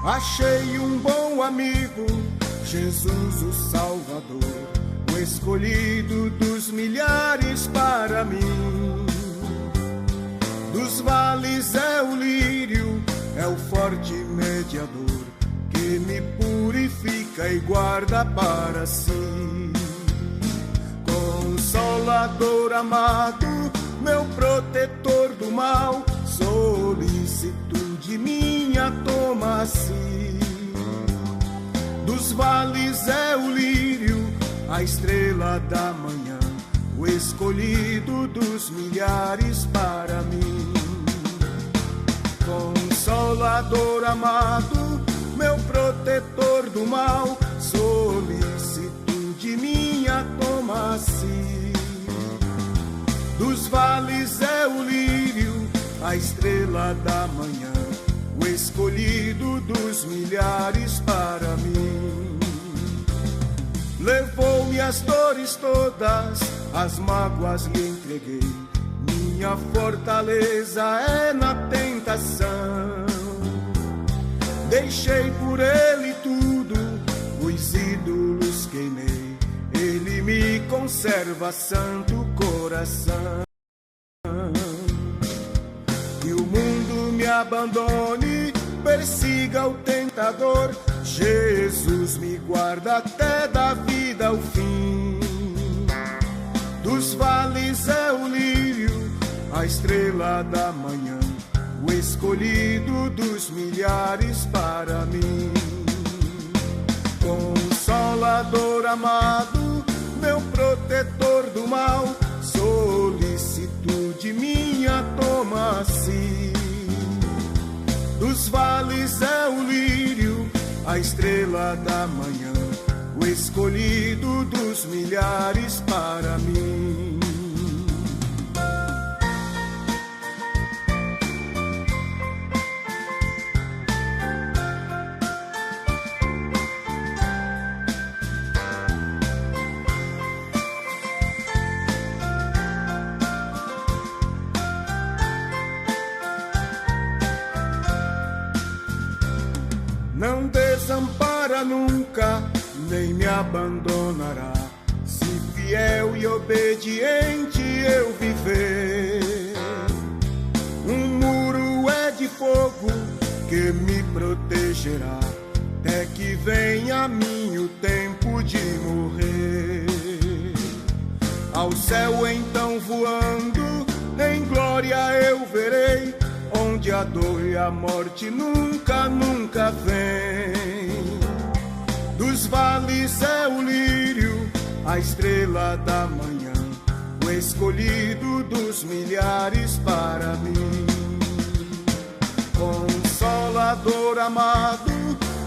Achei um bom amigo, Jesus o Salvador, o escolhido dos milhares para mim. Dos vales é o lírio, é o forte mediador, que me purifica e guarda para si. Consolador amado, meu protetor do mal, solicitude minha toma-se. Dos vales é o lírio, a estrela da manhã, o escolhido dos milhares para mim. Consolador amado, meu protetor do mal, solicitude minha toma-se. Dos vales é o lírio, a estrela da manhã, o escolhido dos milhares para mim. Levou-me as dores todas, as mágoas lhe entreguei, minha fortaleza é na tentação. Deixei por ele tudo, os ídolos queimei, ele me conserva santo coração. Que o mundo me abandone, persiga o tentador, Jesus me guarda até da vida ao fim. Dos vales é o lírio, a estrela da manhã, o escolhido dos milhares para mim. Consolador amado, meu protetor do mal, solicitude minha toma-se. Dos vales é o lírio, a estrela da manhã, o escolhido dos milhares para mim. Não desampara nunca, nem me abandonará, se fiel e obediente eu viver. Um muro é de fogo que me protegerá, até que venha a mim o tempo de morrer. Ao céu então voando, em glória eu verei, onde a dor e a morte nunca, nunca vem. Dos vales é o lírio, a estrela da manhã, o escolhido dos milhares para mim. Consolador amado,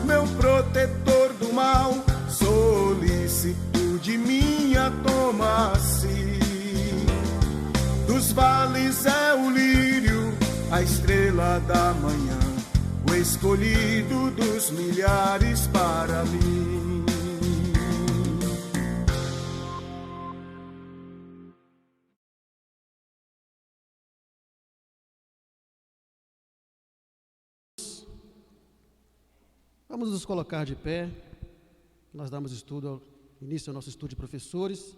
meu protetor do mal, solicitude minha toma-se. Dos vales é o lírio, a estrela da manhã, o escolhido dos milhares para mim. Vamos nos colocar de pé. Nós damos início ao nosso estudo de professores.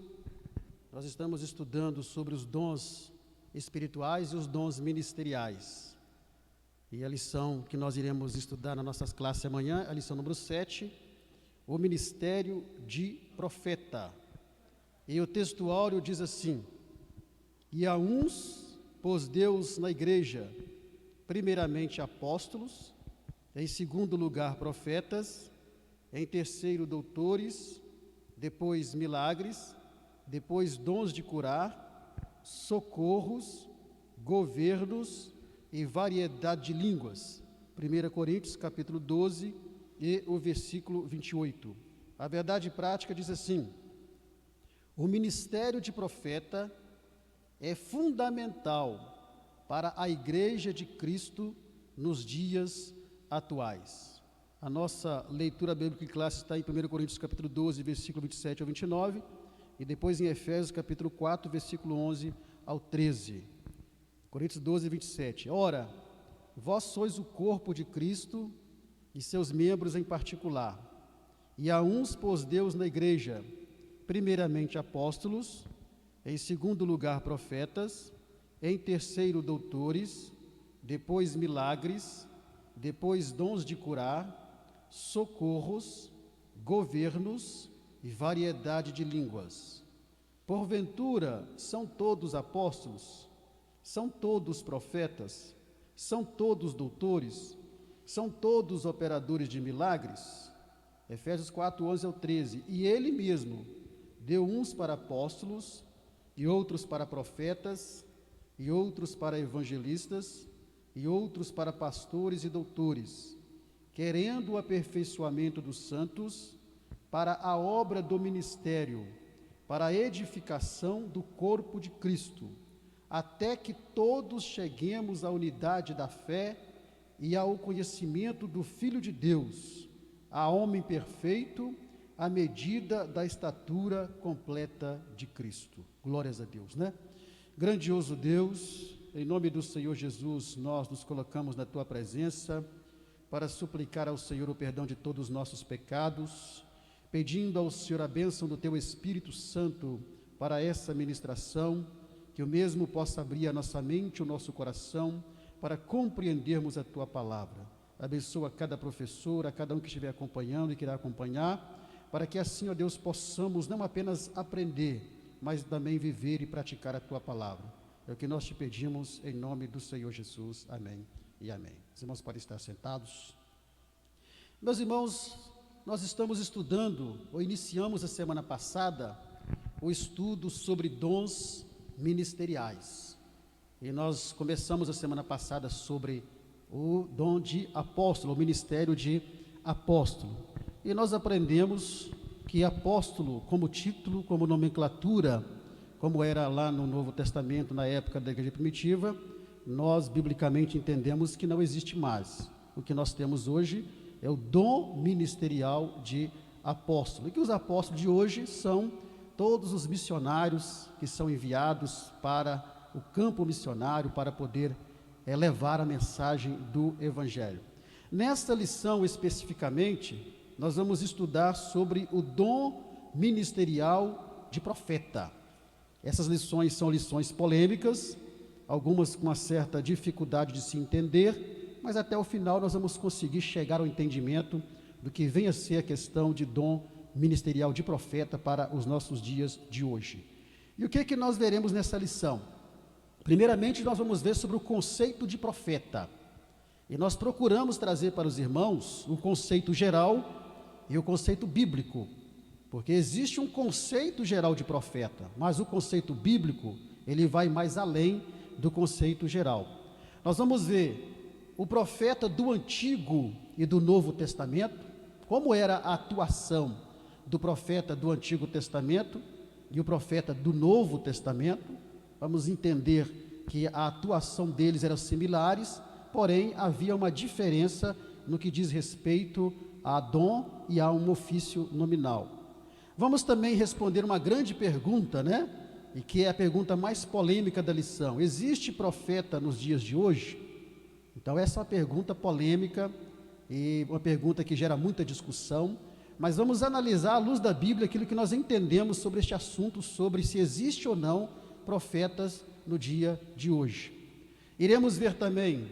Nós estamos estudando sobre os dons espirituais e os dons ministeriais. E a lição que nós iremos estudar nas nossas classes amanhã, a lição número 7, o ministério de profeta. E o textuário diz assim: e a uns pôs Deus na igreja, primeiramente apóstolos, em segundo lugar profetas, em terceiro doutores, depois milagres, depois dons de curar, socorros, governos e variedade de línguas. 1 Coríntios capítulo 12 e o versículo 28. A verdade prática diz assim: o ministério de profeta é fundamental para a Igreja de Cristo nos dias atuais. A nossa leitura bíblica em classe está em 1 Coríntios capítulo 12, versículo 27 ao 29, e depois em Efésios capítulo 4, versículo 11 ao 13. Coríntios 12, 27. Ora, vós sois o corpo de Cristo e seus membros em particular. E a uns pôs Deus na igreja, primeiramente apóstolos, em segundo lugar profetas, em terceiro doutores, depois milagres, depois dons de curar, socorros, governos e variedade de línguas. Porventura, são todos apóstolos? São todos profetas? São todos doutores? São todos operadores de milagres? Efésios 4, 11 ao 13. E ele mesmo deu uns para apóstolos, e outros para profetas, e outros para evangelistas, e outros para pastores e doutores, querendo o aperfeiçoamento dos santos, para a obra do ministério, para a edificação do corpo de Cristo, até que todos cheguemos à unidade da fé e ao conhecimento do Filho de Deus, a homem perfeito, à medida da estatura completa de Cristo. Glórias a Deus, né? Grandioso Deus, em nome do Senhor Jesus, nós nos colocamos na Tua presença para suplicar ao Senhor o perdão de todos os nossos pecados, pedindo ao Senhor a bênção do Teu Espírito Santo para essa ministração, que o mesmo possa abrir a nossa mente, o nosso coração, para compreendermos a Tua palavra. Abençoa cada professor, a cada um que estiver acompanhando e que irá acompanhar, para que assim, ó Deus, possamos não apenas aprender, mas também viver e praticar a Tua palavra. É o que nós te pedimos em nome do Senhor Jesus. Amém e amém. Os irmãos podem estar sentados. Meus irmãos, nós estamos estudando, ou iniciamos a semana passada, o estudo sobre dons ministeriais. E nós começamos a semana passada sobre o dom de apóstolo, o ministério de apóstolo. E nós aprendemos que apóstolo, como título, como nomenclatura, como era lá no Novo Testamento, na época da igreja primitiva, nós biblicamente entendemos que não existe mais. O que nós temos hoje é o dom ministerial de apóstolo. E que os apóstolos de hoje são todos os missionários que são enviados para o campo missionário para poder levar a mensagem do Evangelho. Nesta lição especificamente, nós vamos estudar sobre o dom ministerial de profeta. Essas lições são lições polêmicas, algumas com uma certa dificuldade de se entender, mas até o final nós vamos conseguir chegar ao entendimento do que vem a ser a questão de dom ministerial de profeta para os nossos dias de hoje. E o que é que nós veremos nessa lição? Primeiramente, nós vamos ver sobre o conceito de profeta. E nós procuramos trazer para os irmãos o conceito geral e o conceito bíblico, porque existe um conceito geral de profeta, mas o conceito bíblico, ele vai mais além do conceito geral. Nós vamos ver o profeta do Antigo e do Novo Testamento, como era a atuação do profeta do Antigo Testamento e o profeta do Novo Testamento. Vamos entender que a atuação deles era similares, porém havia uma diferença no que diz respeito a dom e a um ofício nominal. Vamos também responder uma grande pergunta, né? E que é a pergunta mais polêmica da lição: existe profeta nos dias de hoje? Então essa é uma pergunta polêmica e uma pergunta que gera muita discussão, mas vamos analisar à luz da Bíblia aquilo que nós entendemos sobre este assunto, sobre se existe ou não profetas no dia de hoje. Iremos ver também,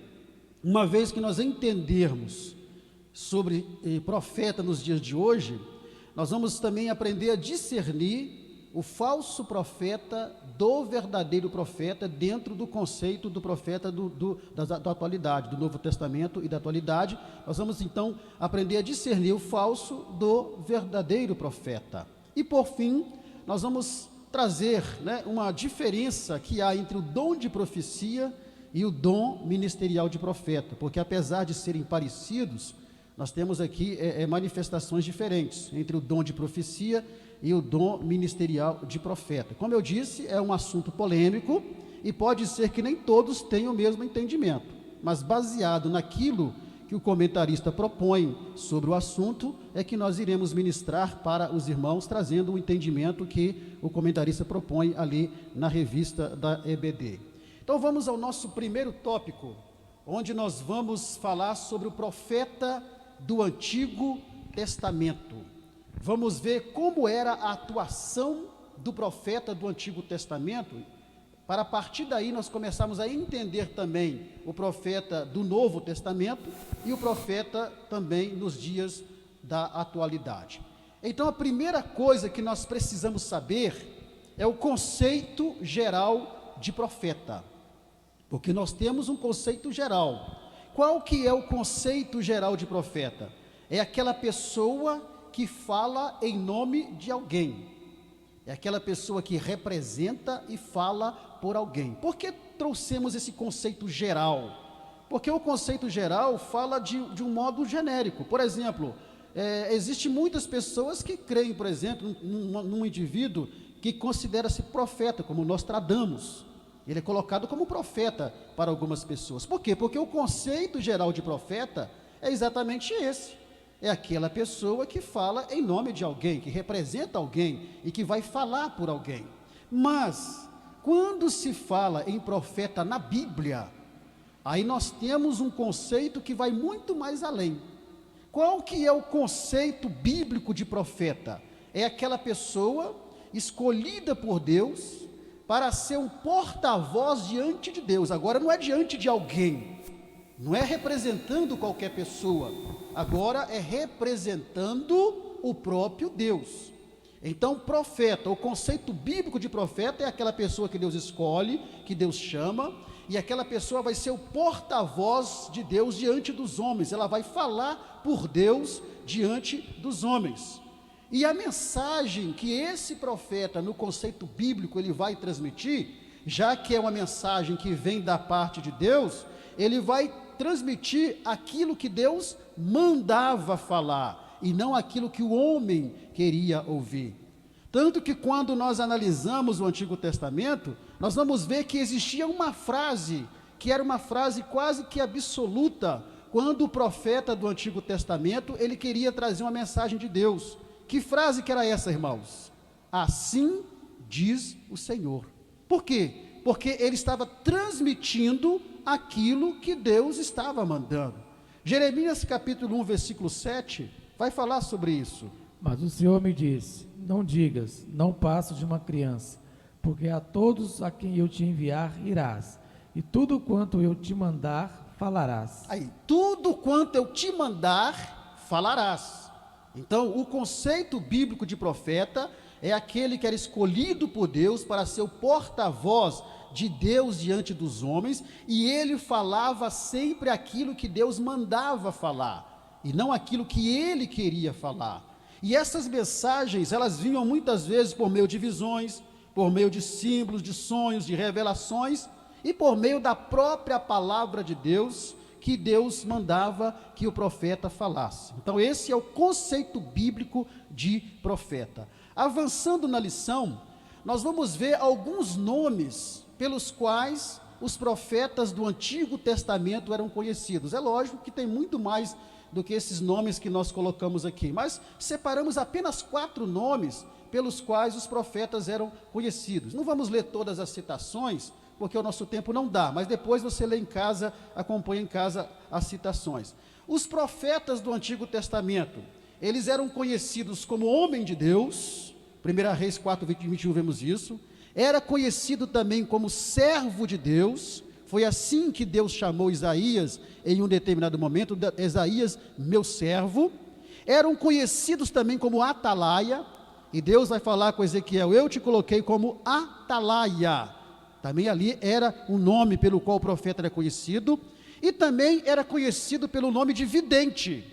uma vez que nós entendermos sobre profeta nos dias de hoje, nós vamos também aprender a discernir o falso profeta do verdadeiro profeta dentro do conceito do profeta da atualidade, do Novo Testamento e da atualidade. Nós vamos então aprender a discernir o falso do verdadeiro profeta. E por fim, nós vamos trazer, né, uma diferença que há entre o dom de profecia e o dom ministerial de profeta, porque apesar de serem parecidos, nós temos aqui manifestações diferentes entre o dom de profecia e o dom ministerial de profeta. Como eu disse, é um assunto polêmico e pode ser que nem todos tenham o mesmo entendimento, mas baseado naquilo que o comentarista propõe sobre o assunto, é que nós iremos ministrar para os irmãos, trazendo o entendimento que o comentarista propõe ali na revista da EBD. Então vamos ao nosso primeiro tópico, onde nós vamos falar sobre o profeta do Antigo Testamento. Vamos ver como era a atuação do profeta do Antigo Testamento, para a partir daí nós começarmos a entender também o profeta do Novo Testamento e o profeta também nos dias da atualidade. Então, a primeira coisa que nós precisamos saber é o conceito geral de profeta, porque nós temos um conceito geral. Qual que é o conceito geral de profeta? É aquela pessoa que fala em nome de alguém, é aquela pessoa que representa e fala por alguém. Por que trouxemos esse conceito geral? Porque o conceito geral fala de um modo genérico. Por exemplo, existem muitas pessoas que creem, por exemplo, num indivíduo que considera-se profeta, como Nostradamus. Ele é colocado como profeta para algumas pessoas. Por quê? Porque o conceito geral de profeta é exatamente esse. É aquela pessoa que fala em nome de alguém, que representa alguém e que vai falar por alguém. Mas, quando se fala em profeta na Bíblia, aí nós temos um conceito que vai muito mais além. Qual que é o conceito bíblico de profeta? É aquela pessoa escolhida por Deus para ser um porta-voz diante de Deus. Agora não é diante de alguém, não é representando qualquer pessoa, agora é representando o próprio Deus. Então, profeta, o conceito bíblico de profeta é aquela pessoa que Deus escolhe, que Deus chama, e aquela pessoa vai ser o porta-voz de Deus diante dos homens, ela vai falar por Deus diante dos homens. E a mensagem que esse profeta, no conceito bíblico, ele vai transmitir, já que é uma mensagem que vem da parte de Deus, ele vai transmitir aquilo que Deus mandava falar, e não aquilo que o homem queria ouvir. Tanto que quando nós analisamos o Antigo Testamento, nós vamos ver que existia uma frase, que era uma frase quase que absoluta, quando o profeta do Antigo Testamento, ele queria trazer uma mensagem de Deus. Que frase que era essa, irmãos? Assim diz o Senhor. Por quê? Porque ele estava transmitindo aquilo que Deus estava mandando. Jeremias capítulo 1, versículo 7, vai falar sobre isso. Mas o Senhor me disse, não digas, não passo de uma criança, porque a todos a quem eu te enviar irás, e tudo quanto eu te mandar falarás. Aí, tudo quanto eu te mandar falarás. Então, o conceito bíblico de profeta é aquele que era escolhido por Deus para ser o porta-voz de Deus diante dos homens, e ele falava sempre aquilo que Deus mandava falar, e não aquilo que ele queria falar. E essas mensagens, elas vinham muitas vezes por meio de visões, por meio de símbolos, de sonhos, de revelações, e por meio da própria palavra de Deus, que Deus mandava que o profeta falasse. Então esse é o conceito bíblico de profeta. Avançando na lição, nós vamos ver alguns nomes pelos quais os profetas do Antigo Testamento eram conhecidos. É lógico que tem muito mais do que esses nomes que nós colocamos aqui, mas separamos apenas 4 nomes pelos quais os profetas eram conhecidos. Não vamos ler todas as citações, porque o nosso tempo não dá, mas depois você lê em casa, acompanha em casa as citações. Os profetas do Antigo Testamento, eles eram conhecidos como homem de Deus, 1 Reis 4, 20 e 21 vemos isso, era conhecido também como servo de Deus, foi assim que Deus chamou Isaías em um determinado momento, Isaías, meu servo. Eram conhecidos também como atalaia, e Deus vai falar com Ezequiel, eu te coloquei como atalaia. Também ali era um nome pelo qual o profeta era conhecido, e também era conhecido pelo nome de vidente.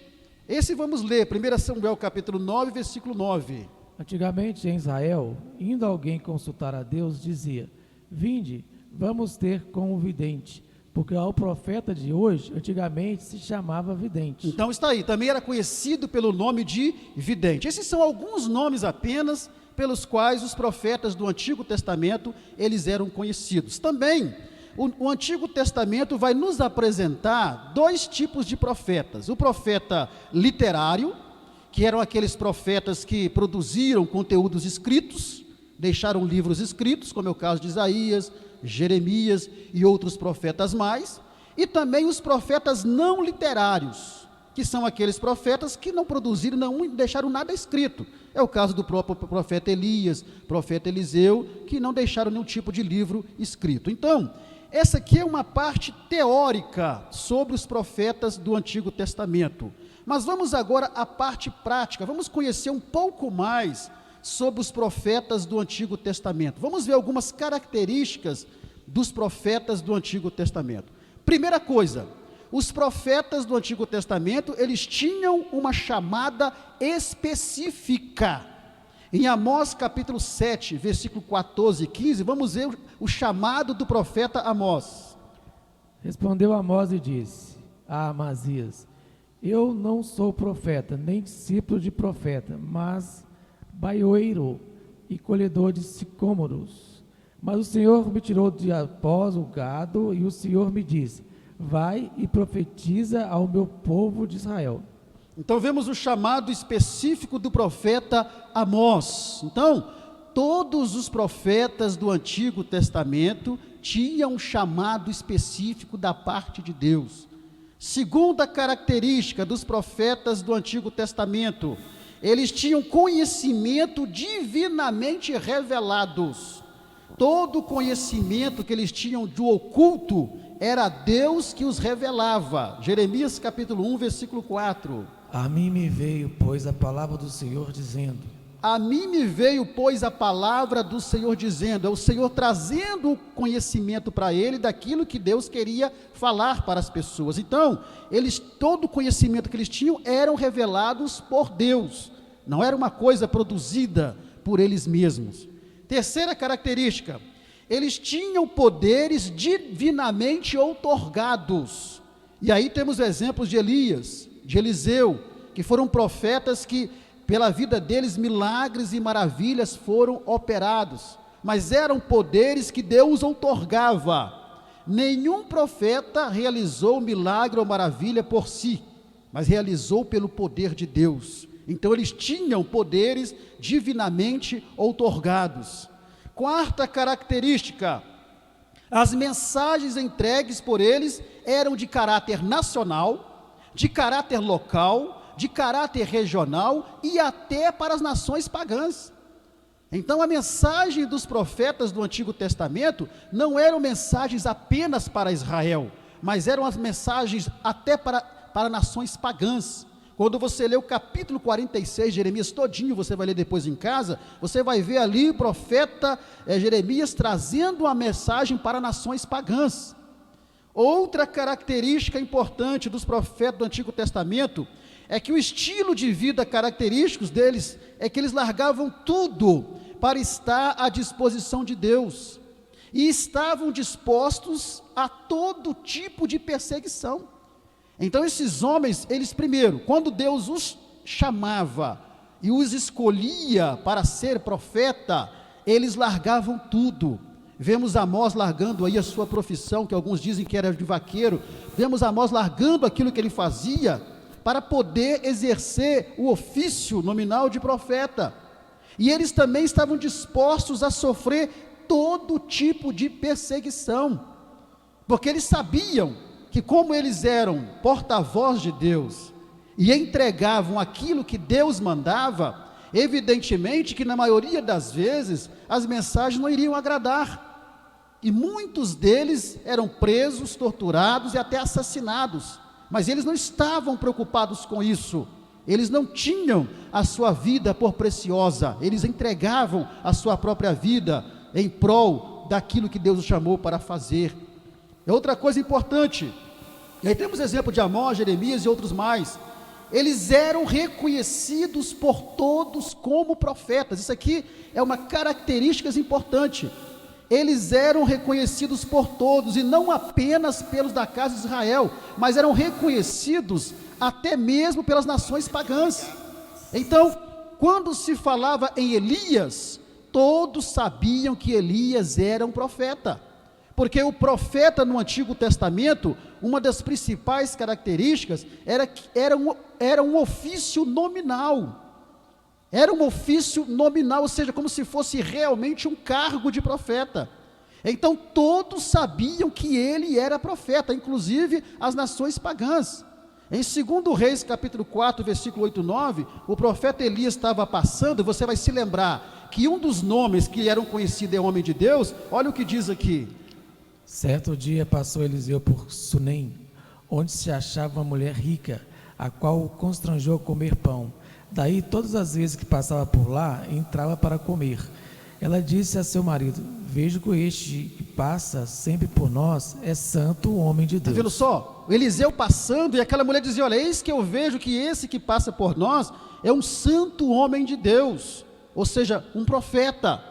Esse vamos ler, 1 Samuel capítulo 9, versículo 9. Antigamente em Israel, indo alguém consultar a Deus, dizia, vinde, vamos ter com o vidente, porque ao profeta de hoje, antigamente se chamava vidente. Então está aí, também era conhecido pelo nome de vidente. Esses são alguns nomes apenas pelos quais os profetas do Antigo Testamento, eles eram conhecidos. Também, o Antigo Testamento vai nos apresentar 2 tipos de profetas. O profeta literário, que eram aqueles profetas que produziram conteúdos escritos, deixaram livros escritos, como é o caso de Isaías, Jeremias e outros profetas mais, e também os profetas não literários, que são aqueles profetas que não produziram, não deixaram nada escrito. É o caso do próprio profeta Elias, profeta Eliseu, que não deixaram nenhum tipo de livro escrito. Então, essa aqui é uma parte teórica sobre os profetas do Antigo Testamento. Mas vamos agora à parte prática, vamos conhecer um pouco mais sobre os profetas do Antigo Testamento. Vamos ver algumas características dos profetas do Antigo Testamento. Primeira coisa, os profetas do Antigo Testamento, eles tinham uma chamada específica. Em Amós capítulo 7, versículo 14 e 15, vamos ver o chamado do profeta Amós. Respondeu Amós e disse a Amazias: eu não sou profeta, nem discípulo de profeta, mas baioeiro e colhedor de sicômoros. Mas o Senhor me tirou de após o gado, e o Senhor me disse: vai e profetiza ao meu povo de Israel. Então vemos o chamado específico do profeta Amós. Então, todos os profetas do Antigo Testamento tinham um chamado específico da parte de Deus. Segunda característica dos profetas do Antigo Testamento, eles tinham conhecimento divinamente revelados. Todo o conhecimento que eles tinham do oculto, era Deus que os revelava. Jeremias capítulo 1, versículo 4. A mim me veio, pois, a palavra do Senhor dizendo. A mim me veio, pois, a palavra do Senhor dizendo. É o Senhor trazendo o conhecimento para ele daquilo que Deus queria falar para as pessoas. Então, todo o conhecimento que eles tinham eram revelados por Deus. Não era uma coisa produzida por eles mesmos. Terceira característica, eles tinham poderes divinamente outorgados. E aí temos exemplos de Elias, de Eliseu, que foram profetas que, pela vida deles, milagres e maravilhas foram operados, mas eram poderes que Deus outorgava. Nenhum profeta realizou milagre ou maravilha por si, mas realizou pelo poder de Deus. Então eles tinham poderes divinamente outorgados. Quarta característica, as mensagens entregues por eles eram de caráter nacional, de caráter local, de caráter regional e até para as nações pagãs. Então a mensagem dos profetas do Antigo Testamento não eram mensagens apenas para Israel, mas eram as mensagens até para nações pagãs. Quando você lê o capítulo 46 de Jeremias todinho, você vai ler depois em casa, você vai ver ali o profeta Jeremias trazendo uma mensagem para nações pagãs. Outra característica importante dos profetas do Antigo Testamento é que o estilo de vida característico deles é que eles largavam tudo para estar à disposição de Deus e estavam dispostos a todo tipo de perseguição. Então esses homens, eles primeiro, quando Deus os chamava e os escolhia para ser profeta, eles largavam tudo. Vemos Amós largando aí a sua profissão, que alguns dizem que era de vaqueiro. Vemos Amós largando aquilo que ele fazia para poder exercer o ofício nominal de profeta. E eles também estavam dispostos a sofrer todo tipo de perseguição, porque eles sabiam que, como eles eram porta-voz de Deus e entregavam aquilo que Deus mandava, evidentemente que na maioria das vezes as mensagens não iriam agradar. E muitos deles eram presos, torturados e até assassinados, mas eles não estavam preocupados com isso. Eles não tinham a sua vida por preciosa, eles entregavam a sua própria vida em prol daquilo que Deus os chamou para fazer. É outra coisa importante, e aí temos exemplo de Amós, Jeremias e outros mais. Eles eram reconhecidos por todos como profetas. Isso aqui é uma característica importante. Eles eram reconhecidos por todos, e não apenas pelos da casa de Israel, mas eram reconhecidos até mesmo pelas nações pagãs. Então, quando se falava em Elias, todos sabiam que Elias era um profeta, porque o profeta no Antigo Testamento, uma das principais características era um ofício nominal. Era um ofício nominal, ou seja, como se fosse realmente um cargo de profeta. Então todos sabiam que ele era profeta, inclusive as nações pagãs. Em 2 Reis, capítulo 4, versículo 8 e 9, o profeta Elias estava passando, você vai se lembrar que um dos nomes que eram conhecidos é homem de Deus. Olha o que diz aqui. Certo dia passou Eliseu por Sunem, onde se achava uma mulher rica, a qual o constrangeu a comer pão. Daí, todas as vezes que passava por lá, entrava para comer. Ela disse a seu marido: vejo que este que passa sempre por nós é santo homem de Deus. Está vendo só? O Eliseu passando, e aquela mulher dizia: olha, eis que eu vejo que esse que passa por nós é um santo homem de Deus, ou seja, um profeta.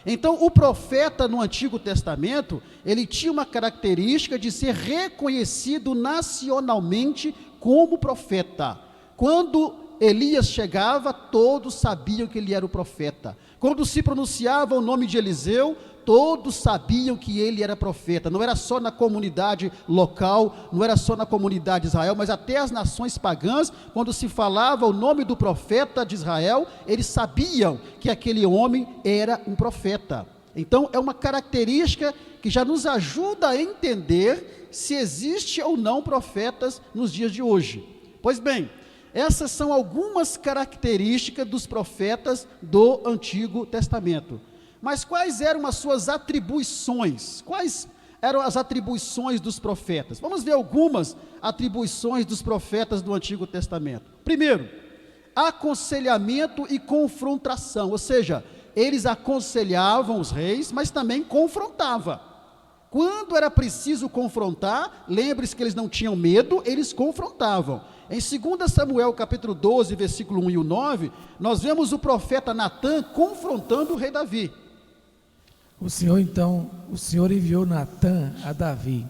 Então, o profeta no Antigo Testamento, ele tinha uma característica de ser reconhecido nacionalmente como profeta. Quando Elias chegava, todos sabiam que ele era o profeta. Quando se pronunciava o nome de Eliseu, todos sabiam que ele era profeta. Não era só na comunidade local, não era só na comunidade de Israel, mas até as nações pagãs, quando se falava o nome do profeta de Israel, eles sabiam que aquele homem era um profeta. Então, é uma característica que já nos ajuda a entender se existe ou não profetas nos dias de hoje. Pois bem, essas são algumas características dos profetas do Antigo Testamento. Mas quais eram as suas atribuições? Quais eram as atribuições dos profetas? Vamos ver algumas atribuições dos profetas do Antigo Testamento. Primeiro, aconselhamento e confrontação, ou seja, eles aconselhavam os reis, mas também confrontavam. Quando era preciso confrontar, lembre-se que eles não tinham medo, eles confrontavam. Em 2 Samuel capítulo 12, versículo 1 e 9, nós vemos o profeta Natã confrontando o rei Davi. O Senhor enviou Natã a Davi.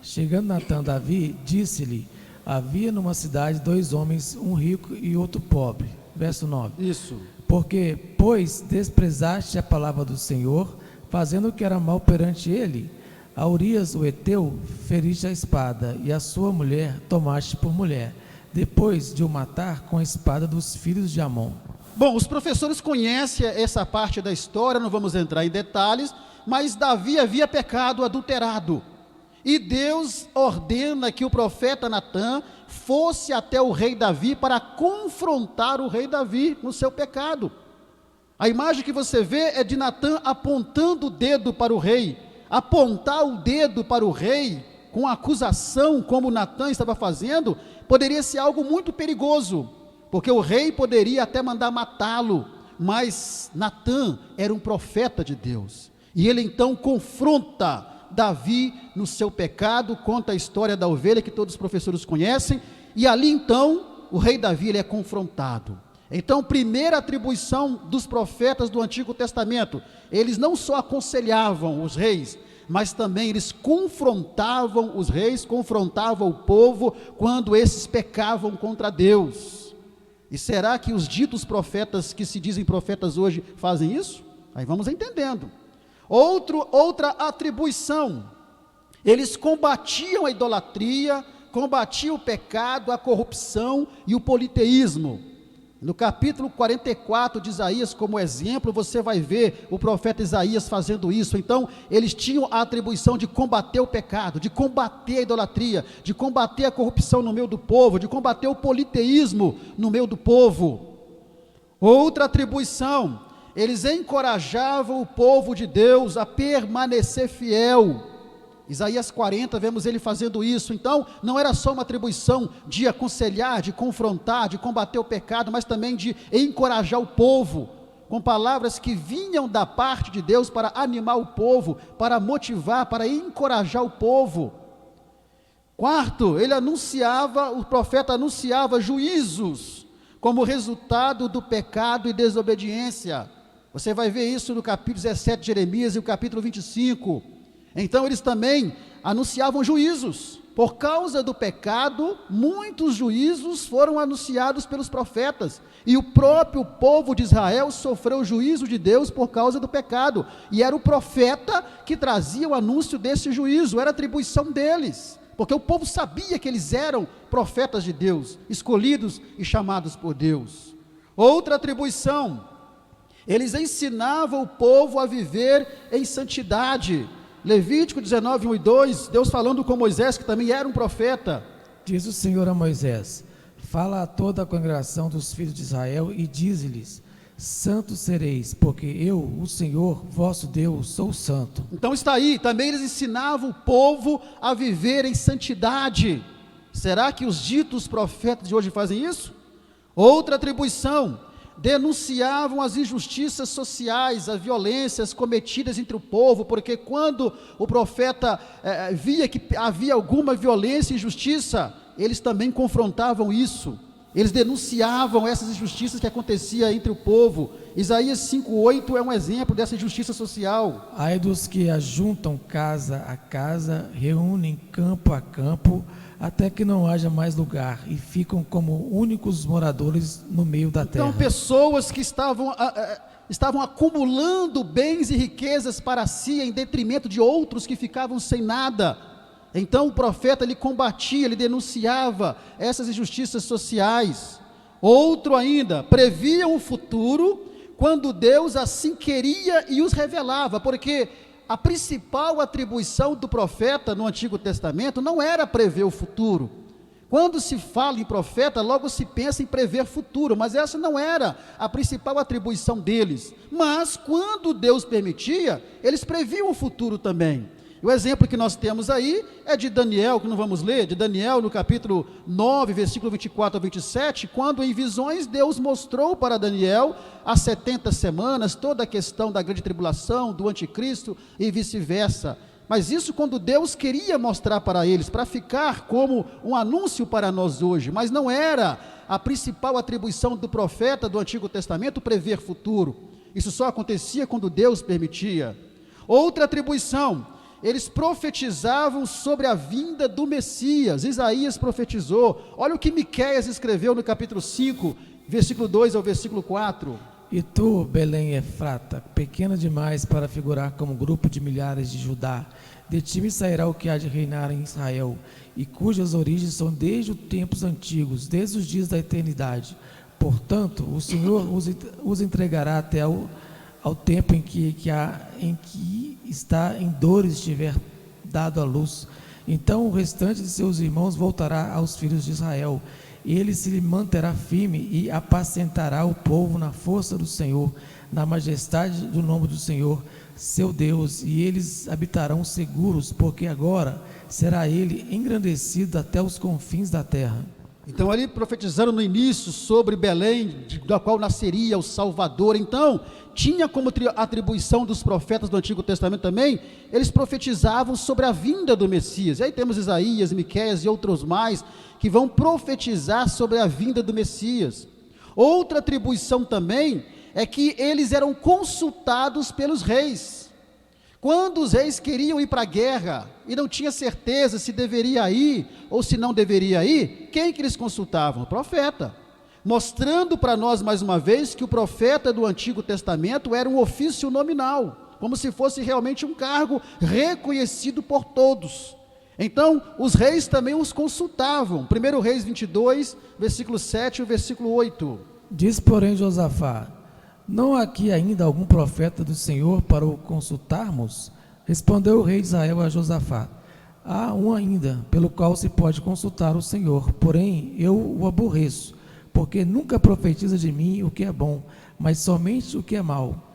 Chegando Natã a Davi, disse-lhe: havia numa cidade 2 homens, um rico e outro pobre. Verso 9. Isso. Porque, pois, desprezaste a palavra do Senhor, fazendo o que era mal perante ele, a Urias o Heteu feriste a espada, e a sua mulher tomaste por mulher, depois de o matar com a espada dos filhos de Amon. Bom, os professores conhecem essa parte da história, não vamos entrar em detalhes, mas Davi havia pecado, adulterado, e Deus ordena que o profeta Natã fosse até o rei Davi para confrontar o rei Davi no seu pecado. A imagem que você vê é de Natã apontando o dedo para o rei. Apontar o dedo para o rei com acusação, como Natã estava fazendo, poderia ser algo muito perigoso, porque o rei poderia até mandar matá-lo, mas Natã era um profeta de Deus, e ele então confronta Davi no seu pecado, conta a história da ovelha que todos os professores conhecem, e ali então o rei Davi ele é confrontado. Então, primeira atribuição dos profetas do Antigo Testamento, eles não só aconselhavam os reis, mas também eles confrontavam os reis, confrontavam o povo, quando esses pecavam contra Deus. E será que os ditos profetas, que se dizem profetas hoje, fazem isso? Aí vamos entendendo. Outra atribuição, eles combatiam a idolatria, combatiam o pecado, a corrupção e o politeísmo. No capítulo 44 de Isaías, como exemplo, você vai ver o profeta Isaías fazendo isso. Então, eles tinham a atribuição de combater o pecado, de combater a idolatria, de combater a corrupção no meio do povo, de combater o politeísmo no meio do povo. Outra atribuição, eles encorajavam o povo de Deus a permanecer fiel. Isaías 40, vemos ele fazendo isso. Então, não era só uma atribuição de aconselhar, de confrontar, de combater o pecado, mas também de encorajar o povo, com palavras que vinham da parte de Deus para animar o povo, para motivar, para encorajar o povo. Quarto, o profeta anunciava juízos, como resultado do pecado e desobediência. Você vai ver isso no capítulo 17 de Jeremias e o capítulo 25. Então eles também anunciavam juízos. Por causa do pecado, muitos juízos foram anunciados pelos profetas, e o próprio povo de Israel sofreu o juízo de Deus por causa do pecado, e era o profeta que trazia o anúncio desse juízo, era atribuição deles, porque o povo sabia que eles eram profetas de Deus, escolhidos e chamados por Deus. Outra atribuição, eles ensinavam o povo a viver em santidade. Levítico 19, 1 e 2, Deus falando com Moisés, que também era um profeta: Diz o Senhor a Moisés: fala a toda a congregação dos filhos de Israel e dize-lhes: santos sereis, porque eu, o Senhor, vosso Deus, sou santo. Então está aí, também eles ensinavam o povo a viver em santidade. Será que os ditos profetas de hoje fazem isso? Outra atribuição: denunciavam as injustiças sociais, as violências cometidas entre o povo, porque quando o profeta via que havia alguma violência e injustiça, eles também confrontavam isso, eles denunciavam essas injustiças que aconteciam entre o povo. Isaías 5:8 é um exemplo dessa injustiça social. Ai dos que ajuntam casa a casa, reúnem campo a campo, até que não haja mais lugar, e ficam como únicos moradores no meio da terra. Então, pessoas que estavam acumulando bens e riquezas para si, em detrimento de outros que ficavam sem nada. Então o profeta, ele combatia, ele denunciava essas injustiças sociais. Outro ainda, previam o futuro, quando Deus assim queria e os revelava, porque a principal atribuição do profeta no Antigo Testamento não era prever o futuro. Quando se fala em profeta, logo se pensa em prever futuro, mas essa não era a principal atribuição deles. Mas quando Deus permitia, eles previam o futuro também. O exemplo que nós temos aí é de Daniel, que não vamos ler, de Daniel no capítulo 9, versículo 24 a 27, quando em visões Deus mostrou para Daniel as 70 semanas, toda a questão da grande tribulação, do anticristo e vice-versa. Mas isso quando Deus queria mostrar para eles, para ficar como um anúncio para nós hoje, mas não era a principal atribuição do profeta do Antigo Testamento prever futuro. Isso só acontecia quando Deus permitia. Outra atribuição: eles profetizavam sobre a vinda do Messias. Isaías profetizou. Olha o que Miqueias escreveu no capítulo 5, versículo 2 ao versículo 4. E tu, Belém Efrata, pequena demais para figurar como grupo de milhares de Judá, de ti me sairá o que há de reinar em Israel, e cujas origens são desde os tempos antigos, desde os dias da eternidade. Portanto, o Senhor os entregará até ao tempo em que está em dores estiver dado à luz. Então o restante de seus irmãos voltará aos filhos de Israel. Ele se manterá firme e apacentará o povo na força do Senhor, na majestade do nome do Senhor, seu Deus, e eles habitarão seguros, porque agora será ele engrandecido até os confins da terra. Então ali profetizando no início sobre Belém, da qual nasceria o Salvador. Então tinha como atribuição dos profetas do Antigo Testamento também, eles profetizavam sobre a vinda do Messias. E aí temos Isaías, Miqueias e outros mais, que vão profetizar sobre a vinda do Messias. Outra atribuição também é que eles eram consultados pelos reis. Quando os reis queriam ir para a guerra e não tinha certeza se deveria ir ou se não deveria ir, quem que eles consultavam? O profeta. Mostrando para nós mais uma vez que o profeta do Antigo Testamento era um ofício nominal, como se fosse realmente um cargo reconhecido por todos. Então os reis também os consultavam. 1 Reis 22, versículo 7 e o versículo 8. Diz, porém, Josafá: não há aqui ainda algum profeta do Senhor para o consultarmos? Respondeu o rei de Israel a Josafá: há um ainda, pelo qual se pode consultar o Senhor, porém eu o aborreço, porque nunca profetiza de mim o que é bom, mas somente o que é mau.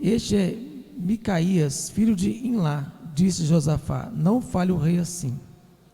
Este é Micaías, filho de Imlá. Disse Josafá: não fale o rei assim.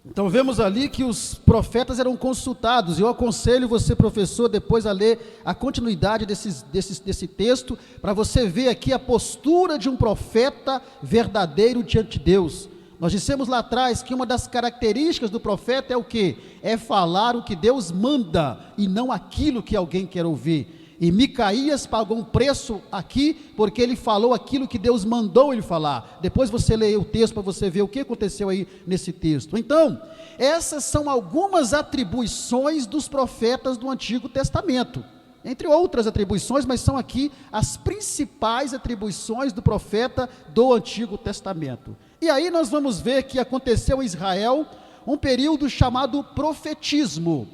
Então vemos ali que os profetas eram consultados. Eu aconselho você, professor, depois a ler a continuidade desse texto, para você ver aqui a postura de um profeta verdadeiro diante de Deus. Nós dissemos lá atrás que uma das características do profeta é o quê? É falar o que Deus manda e não aquilo que alguém quer ouvir. E Micaías pagou um preço aqui, porque ele falou aquilo que Deus mandou ele falar. Depois você lê o texto para você ver o que aconteceu aí nesse texto. Então, essas são algumas atribuições dos profetas do Antigo Testamento. Entre outras atribuições, mas são aqui as principais atribuições do profeta do Antigo Testamento. E aí nós vamos ver que aconteceu em Israel um período chamado profetismo.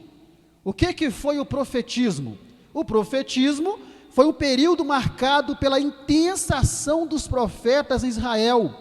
O que foi o profetismo? O profetismo foi um período marcado pela intensa ação dos profetas em Israel.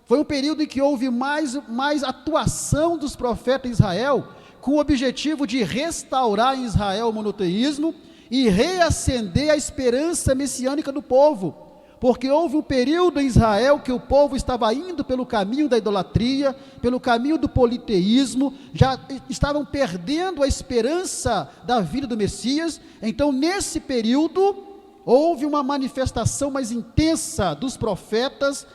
Foi um período em que houve mais atuação dos profetas em Israel, com o objetivo de restaurar em Israel o monoteísmo e reacender a esperança messiânica do povo, porque houve um período em Israel que o povo estava indo pelo caminho da idolatria, pelo caminho do politeísmo, já estavam perdendo a esperança da vida do Messias. Então, nesse período, houve uma manifestação mais intensa dos profetas,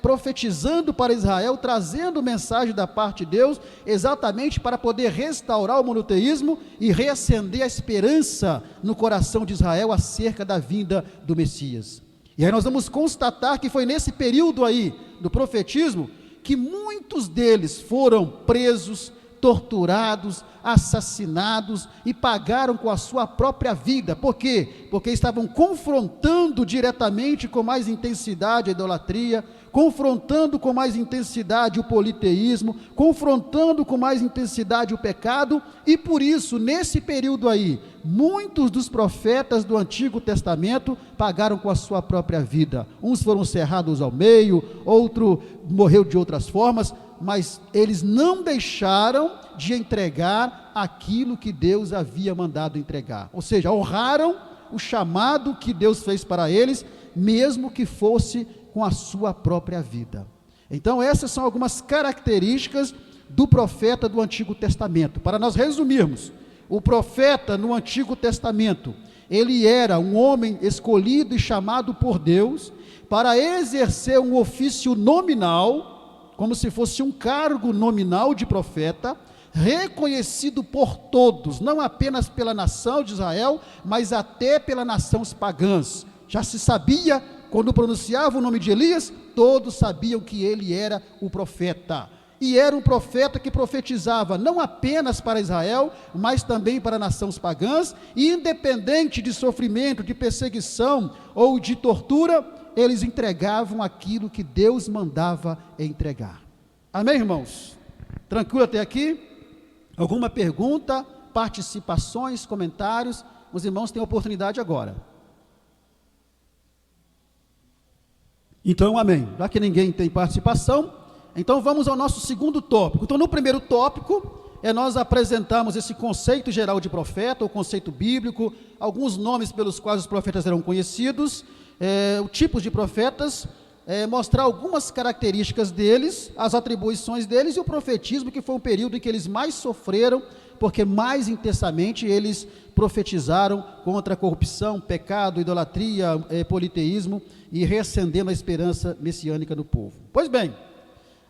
profetizando para Israel, trazendo mensagem da parte de Deus, exatamente para poder restaurar o monoteísmo e reacender a esperança no coração de Israel acerca da vinda do Messias. E aí nós vamos constatar que foi nesse período aí do profetismo que muitos deles foram presos, torturados, assassinados e pagaram com a sua própria vida. Por quê? Porque estavam confrontando diretamente com mais intensidade a idolatria, confrontando com mais intensidade o politeísmo, confrontando com mais intensidade o pecado, e por isso, nesse período aí, muitos dos profetas do Antigo Testamento pagaram com a sua própria vida. Uns foram cerrados ao meio, outro morreu de outras formas, mas eles não deixaram de entregar aquilo que Deus havia mandado entregar, ou seja, honraram o chamado que Deus fez para eles, mesmo que fosse com a sua própria vida. Então essas são algumas características do profeta do Antigo Testamento. Para nós resumirmos, o profeta no Antigo Testamento, ele era um homem escolhido e chamado por Deus para exercer um ofício nominal, como se fosse um cargo nominal de profeta, reconhecido por todos, não apenas pela nação de Israel, mas até pelas nações pagãs. Já se sabia, quando pronunciava o nome de Elias, todos sabiam que ele era o profeta. E era um profeta que profetizava não apenas para Israel, mas também para nações pagãs, e independente de sofrimento, de perseguição ou de tortura, eles entregavam aquilo que Deus mandava entregar. Amém, irmãos? Tranquilo até aqui? Alguma pergunta, participações, comentários? Os irmãos têm oportunidade agora. Então, amém. Já que ninguém tem participação, então vamos ao nosso segundo tópico. Então, no primeiro tópico, nós apresentamos esse conceito geral de profeta, o conceito bíblico, alguns nomes pelos quais os profetas eram conhecidos, o tipo de profetas, mostrar algumas características deles, as atribuições deles e o profetismo, que foi um período em que eles mais sofreram, porque mais intensamente eles profetizaram contra a corrupção, pecado, idolatria, politeísmo e reacendendo a esperança messiânica no povo. Pois bem,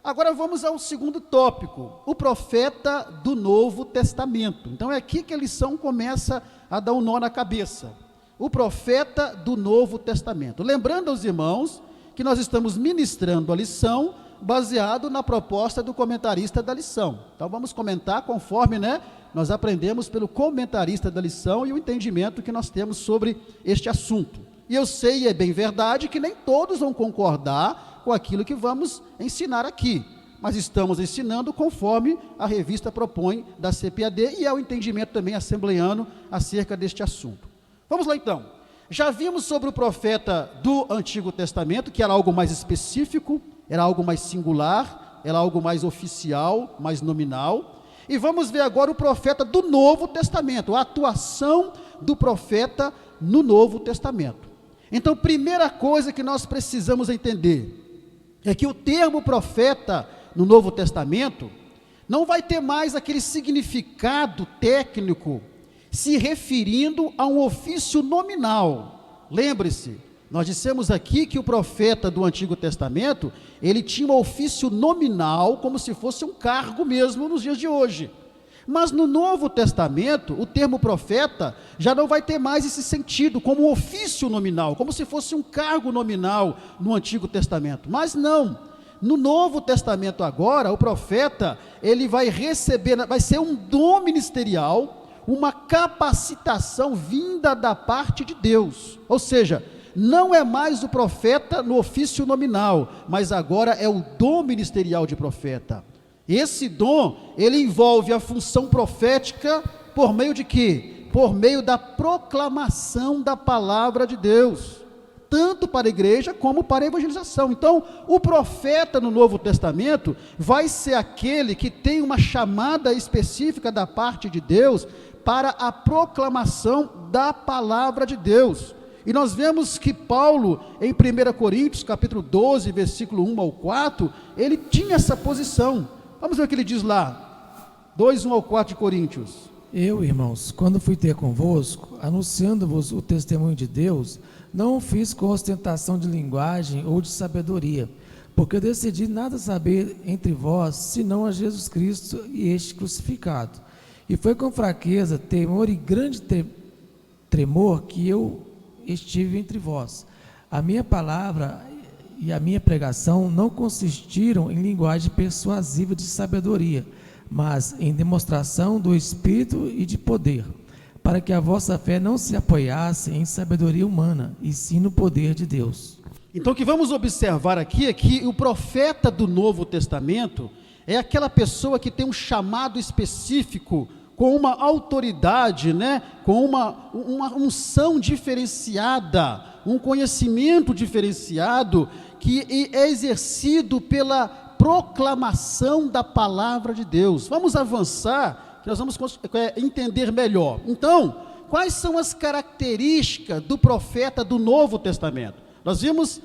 agora vamos ao segundo tópico, o profeta do Novo Testamento. Então é aqui que a lição começa a dar um nó na cabeça. O profeta do Novo Testamento. Lembrando aos irmãos que nós estamos ministrando a lição baseado na proposta do comentarista da lição. Então vamos comentar conforme, nós aprendemos pelo comentarista da lição e o entendimento que nós temos sobre este assunto. E eu sei, e é bem verdade, que nem todos vão concordar com aquilo que vamos ensinar aqui, mas estamos ensinando conforme a revista propõe da CPAD e é o entendimento também assembleiano acerca deste assunto. Vamos lá então. Já vimos sobre o profeta do Antigo Testamento, que era algo mais específico, era algo mais singular, era algo mais oficial, mais nominal. E vamos ver agora o profeta do Novo Testamento, a atuação do profeta no Novo Testamento. Então, primeira coisa que nós precisamos entender é que o termo profeta no Novo Testamento não vai ter mais aquele significado técnico se referindo a um ofício nominal. Lembre-se, nós dissemos aqui que o profeta do Antigo Testamento, ele tinha um ofício nominal, como se fosse um cargo mesmo nos dias de hoje. Mas no Novo Testamento, o termo profeta já não vai ter mais esse sentido, como um ofício nominal, como se fosse um cargo nominal no Antigo Testamento. Mas não, no Novo Testamento agora, o profeta, ele vai receber, vai ser um dom ministerial, uma capacitação vinda da parte de Deus, ou seja, não é mais o profeta no ofício nominal, mas agora é o dom ministerial de profeta. Esse dom, ele envolve a função profética por meio de quê? Por meio da proclamação da palavra de Deus. tanto para a igreja como para a evangelização. Então, o profeta no Novo Testamento vai ser aquele que tem uma chamada específica da parte de Deus para a proclamação da palavra de Deus. E nós vemos que Paulo, em 1 Coríntios, capítulo 12, versículo 1 ao 4, ele tinha essa posição. Vamos ver o que ele diz lá, 2, 1 ao 4 de Coríntios. Eu, irmãos, quando fui ter convosco, anunciando-vos o testemunho de Deus, não o fiz com ostentação de linguagem ou de sabedoria, porque eu decidi nada saber entre vós, senão a Jesus Cristo e este crucificado. E foi com fraqueza, temor e grande tremor que eu estive entre vós. A minha palavra e a minha pregação não consistiram em linguagem persuasiva de sabedoria, mas em demonstração do Espírito e de poder, para que a vossa fé não se apoiasse em sabedoria humana, e sim no poder de Deus. Então o que vamos observar aqui é que o profeta do Novo Testamento é aquela pessoa que tem um chamado específico, com uma autoridade, né? Com uma unção diferenciada, um conhecimento diferenciado, que é exercido pela proclamação da palavra de Deus. Vamos avançar, que nós vamos entender melhor. Então, quais são as características do profeta do Novo Testamento? Nós vimos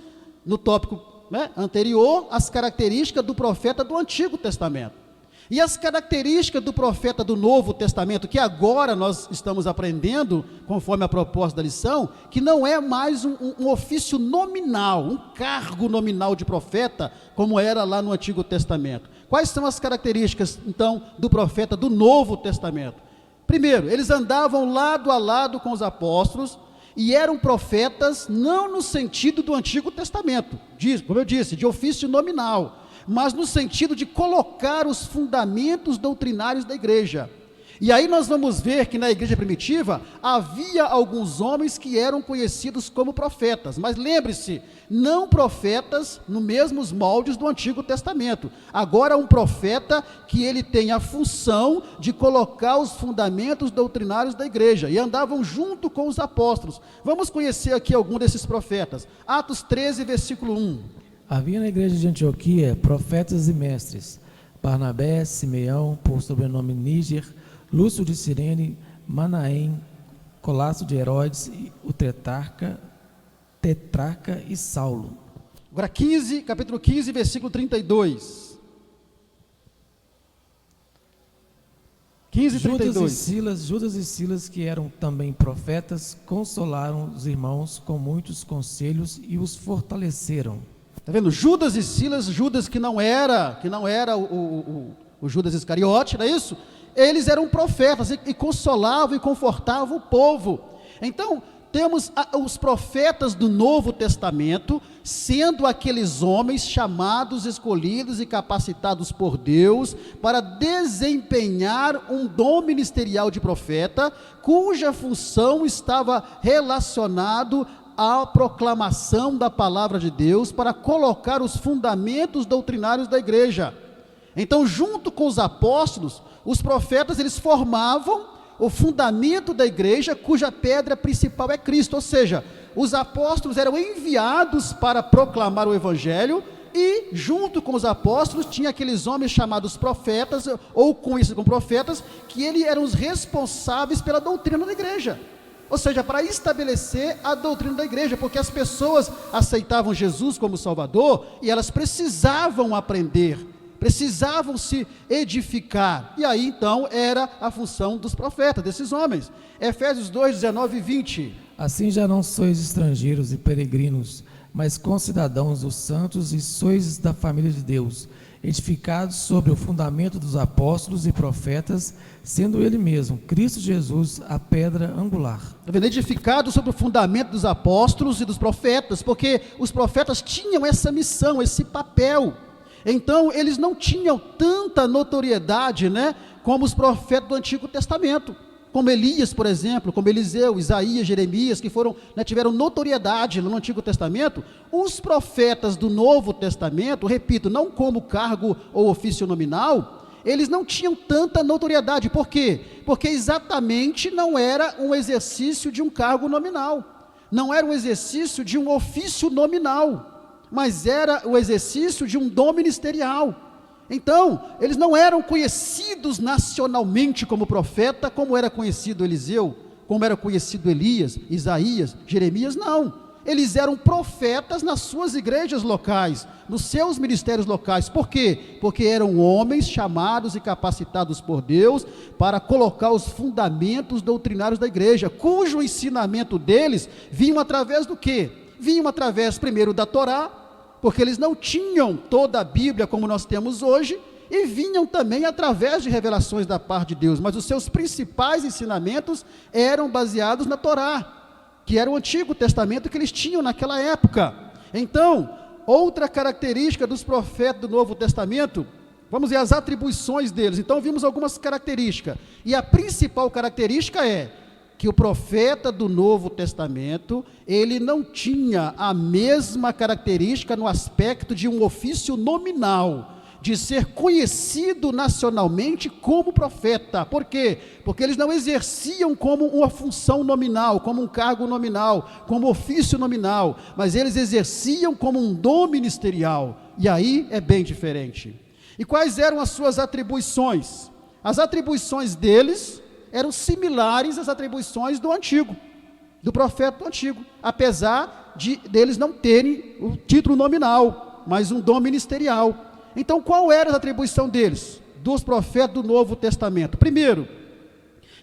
no tópico, né, anterior as características do profeta do Antigo Testamento. E as características do profeta do Novo Testamento, que agora nós estamos aprendendo, conforme a proposta da lição, que não é mais um ofício nominal, um cargo nominal de profeta, como era lá no Antigo Testamento. Quais são as características, então, do profeta do Novo Testamento? Primeiro, eles andavam lado a lado com os apóstolos, e eram profetas não no sentido do Antigo Testamento, como eu disse, de ofício nominal, mas no sentido de colocar os fundamentos doutrinários da igreja. E aí nós vamos ver que na igreja primitiva havia alguns homens que eram conhecidos como profetas, mas lembre-se, não profetas no mesmos moldes do Antigo Testamento. Agora um profeta que ele tem a função de colocar os fundamentos doutrinários da igreja, e andavam junto com os apóstolos. Vamos conhecer aqui algum desses profetas. Atos 13, versículo 1. Havia na igreja de Antioquia profetas e mestres: Barnabé, Simeão, por sobrenome Níger, Lúcio de Cirene, Manaém, Colasso de Herodes, o tetrarca e Saulo. Agora capítulo 15, versículo 32. 15, 32. Judas e Silas, que eram também profetas, consolaram os irmãos com muitos conselhos e os fortaleceram. Está vendo? Judas e Silas, Judas que não era o Judas Iscariote, não é isso? Eles eram profetas e consolavam e confortavam o povo. Então, temos os profetas do Novo Testamento, sendo aqueles homens chamados, escolhidos e capacitados por Deus para desempenhar um dom ministerial de profeta, cuja função estava relacionado à proclamação da palavra de Deus, para colocar os fundamentos doutrinários da igreja. Então, junto com os apóstolos, os profetas, eles formavam o fundamento da igreja, cuja pedra principal é Cristo. Ou seja, os apóstolos eram enviados para proclamar o evangelho, e junto com os apóstolos tinha aqueles homens chamados profetas, ou conhecidos como profetas, que eles eram os responsáveis pela doutrina da igreja. Ou seja, para estabelecer a doutrina da igreja, porque as pessoas aceitavam Jesus como Salvador, e elas precisavam aprender, precisavam se edificar, e aí então era a função dos profetas, desses homens. Efésios 2, 19 e 20. Assim já não sois estrangeiros e peregrinos, mas concidadãos dos santos, e sois da família de Deus, edificados sobre o fundamento dos apóstolos e profetas, sendo ele mesmo, Cristo Jesus, a pedra angular. Edificados sobre o fundamento dos apóstolos e dos profetas, porque os profetas tinham essa missão, esse papel. Então eles não tinham tanta notoriedade, né, como os profetas do Antigo Testamento, como Elias, por exemplo, como Eliseu, Isaías, Jeremias, que tiveram notoriedade no Antigo Testamento. Os profetas do Novo Testamento, repito, não como cargo ou ofício nominal, eles não tinham tanta notoriedade. Por quê? Porque exatamente não era um exercício de um cargo nominal. não era um exercício de um ofício nominal, mas era o exercício de um dom ministerial. Então, eles não eram conhecidos nacionalmente como profeta, como era conhecido Eliseu, como era conhecido Elias, Isaías, Jeremias, não. Eles eram profetas nas suas igrejas locais, nos seus ministérios locais. Por quê? Porque eram homens chamados e capacitados por Deus para colocar os fundamentos doutrinários da igreja, cujo ensinamento deles vinham através do quê? Vinham através primeiro da Torá, porque eles não tinham toda a Bíblia como nós temos hoje, e vinham também através de revelações da parte de Deus, mas os seus principais ensinamentos eram baseados na Torá, que era o Antigo Testamento que eles tinham naquela época. Então, outra característica dos profetas do Novo Testamento, vamos ver as atribuições deles. Então vimos algumas características, e a principal característica é que o profeta do Novo Testamento, ele não tinha a mesma característica no aspecto de um ofício nominal, de ser conhecido nacionalmente como profeta. Por quê? Porque eles não exerciam como uma função nominal, como um cargo nominal, como ofício nominal, mas eles exerciam como um dom ministerial, e aí é bem diferente. E quais eram as suas atribuições? As atribuições deles eram similares às atribuições do antigo, do profeta do antigo, apesar deles não terem o título nominal, mas um dom ministerial. Então, qual era a atribuição deles, dos profetas do Novo Testamento? Primeiro,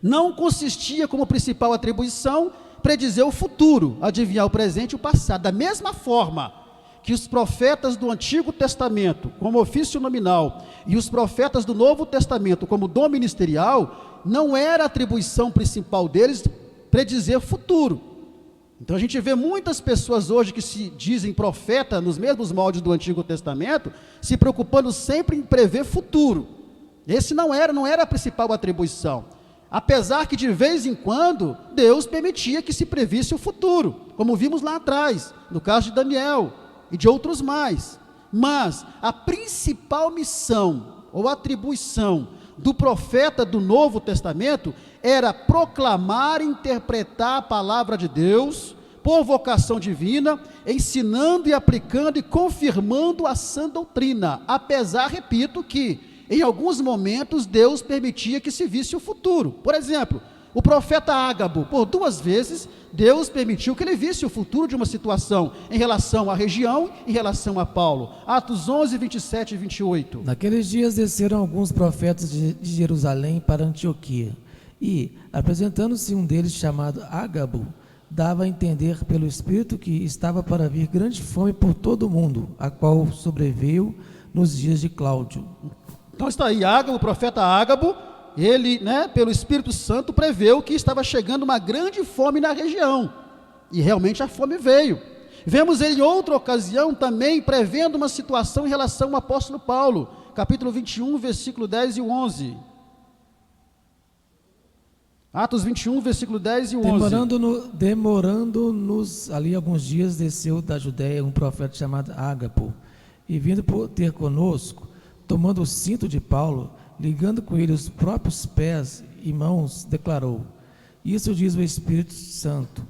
não consistia como principal atribuição predizer o futuro, adivinhar o presente e o passado. Da mesma forma que os profetas do Antigo Testamento, como ofício nominal, e os profetas do Novo Testamento, como dom ministerial, não era a atribuição principal deles predizer o futuro. Então a gente vê muitas pessoas hoje que se dizem profeta, nos mesmos moldes do Antigo Testamento, se preocupando sempre em prever futuro. Esse não era a principal atribuição, apesar que de vez em quando Deus permitia que se previsse o futuro, como vimos lá atrás, no caso de Daniel e de outros mais. Mas a principal missão ou atribuição do profeta do Novo Testamento era proclamar e interpretar a palavra de Deus por vocação divina, ensinando e aplicando e confirmando a sã doutrina, apesar, repito, que em alguns momentos Deus permitia que se visse o futuro. Por exemplo, o profeta Ágabo, por 2 vezes, Deus permitiu que ele visse o futuro de uma situação em relação à região, em relação a Paulo. Atos 11, 27 e 28. Naqueles dias desceram alguns profetas de Jerusalém para Antioquia, e, apresentando-se um deles chamado Ágabo, dava a entender pelo Espírito que estava para vir grande fome por todo o mundo, a qual sobreveio nos dias de Cláudio. Então está aí Ágabo, o profeta Ágabo, ele, pelo Espírito Santo, preveu que estava chegando uma grande fome na região, e realmente a fome veio. Vemos ele em outra ocasião também prevendo uma situação em relação ao apóstolo Paulo, capítulo 21, versículo 10 e 11. Atos 21, versículo 10 e 11. Demorando-nos ali alguns dias, desceu da Judéia um profeta chamado Ágabo, e vindo por ter conosco, tomando o cinto de Paulo, ligando com ele os próprios pés e mãos, declarou: isso diz o Espírito Santo,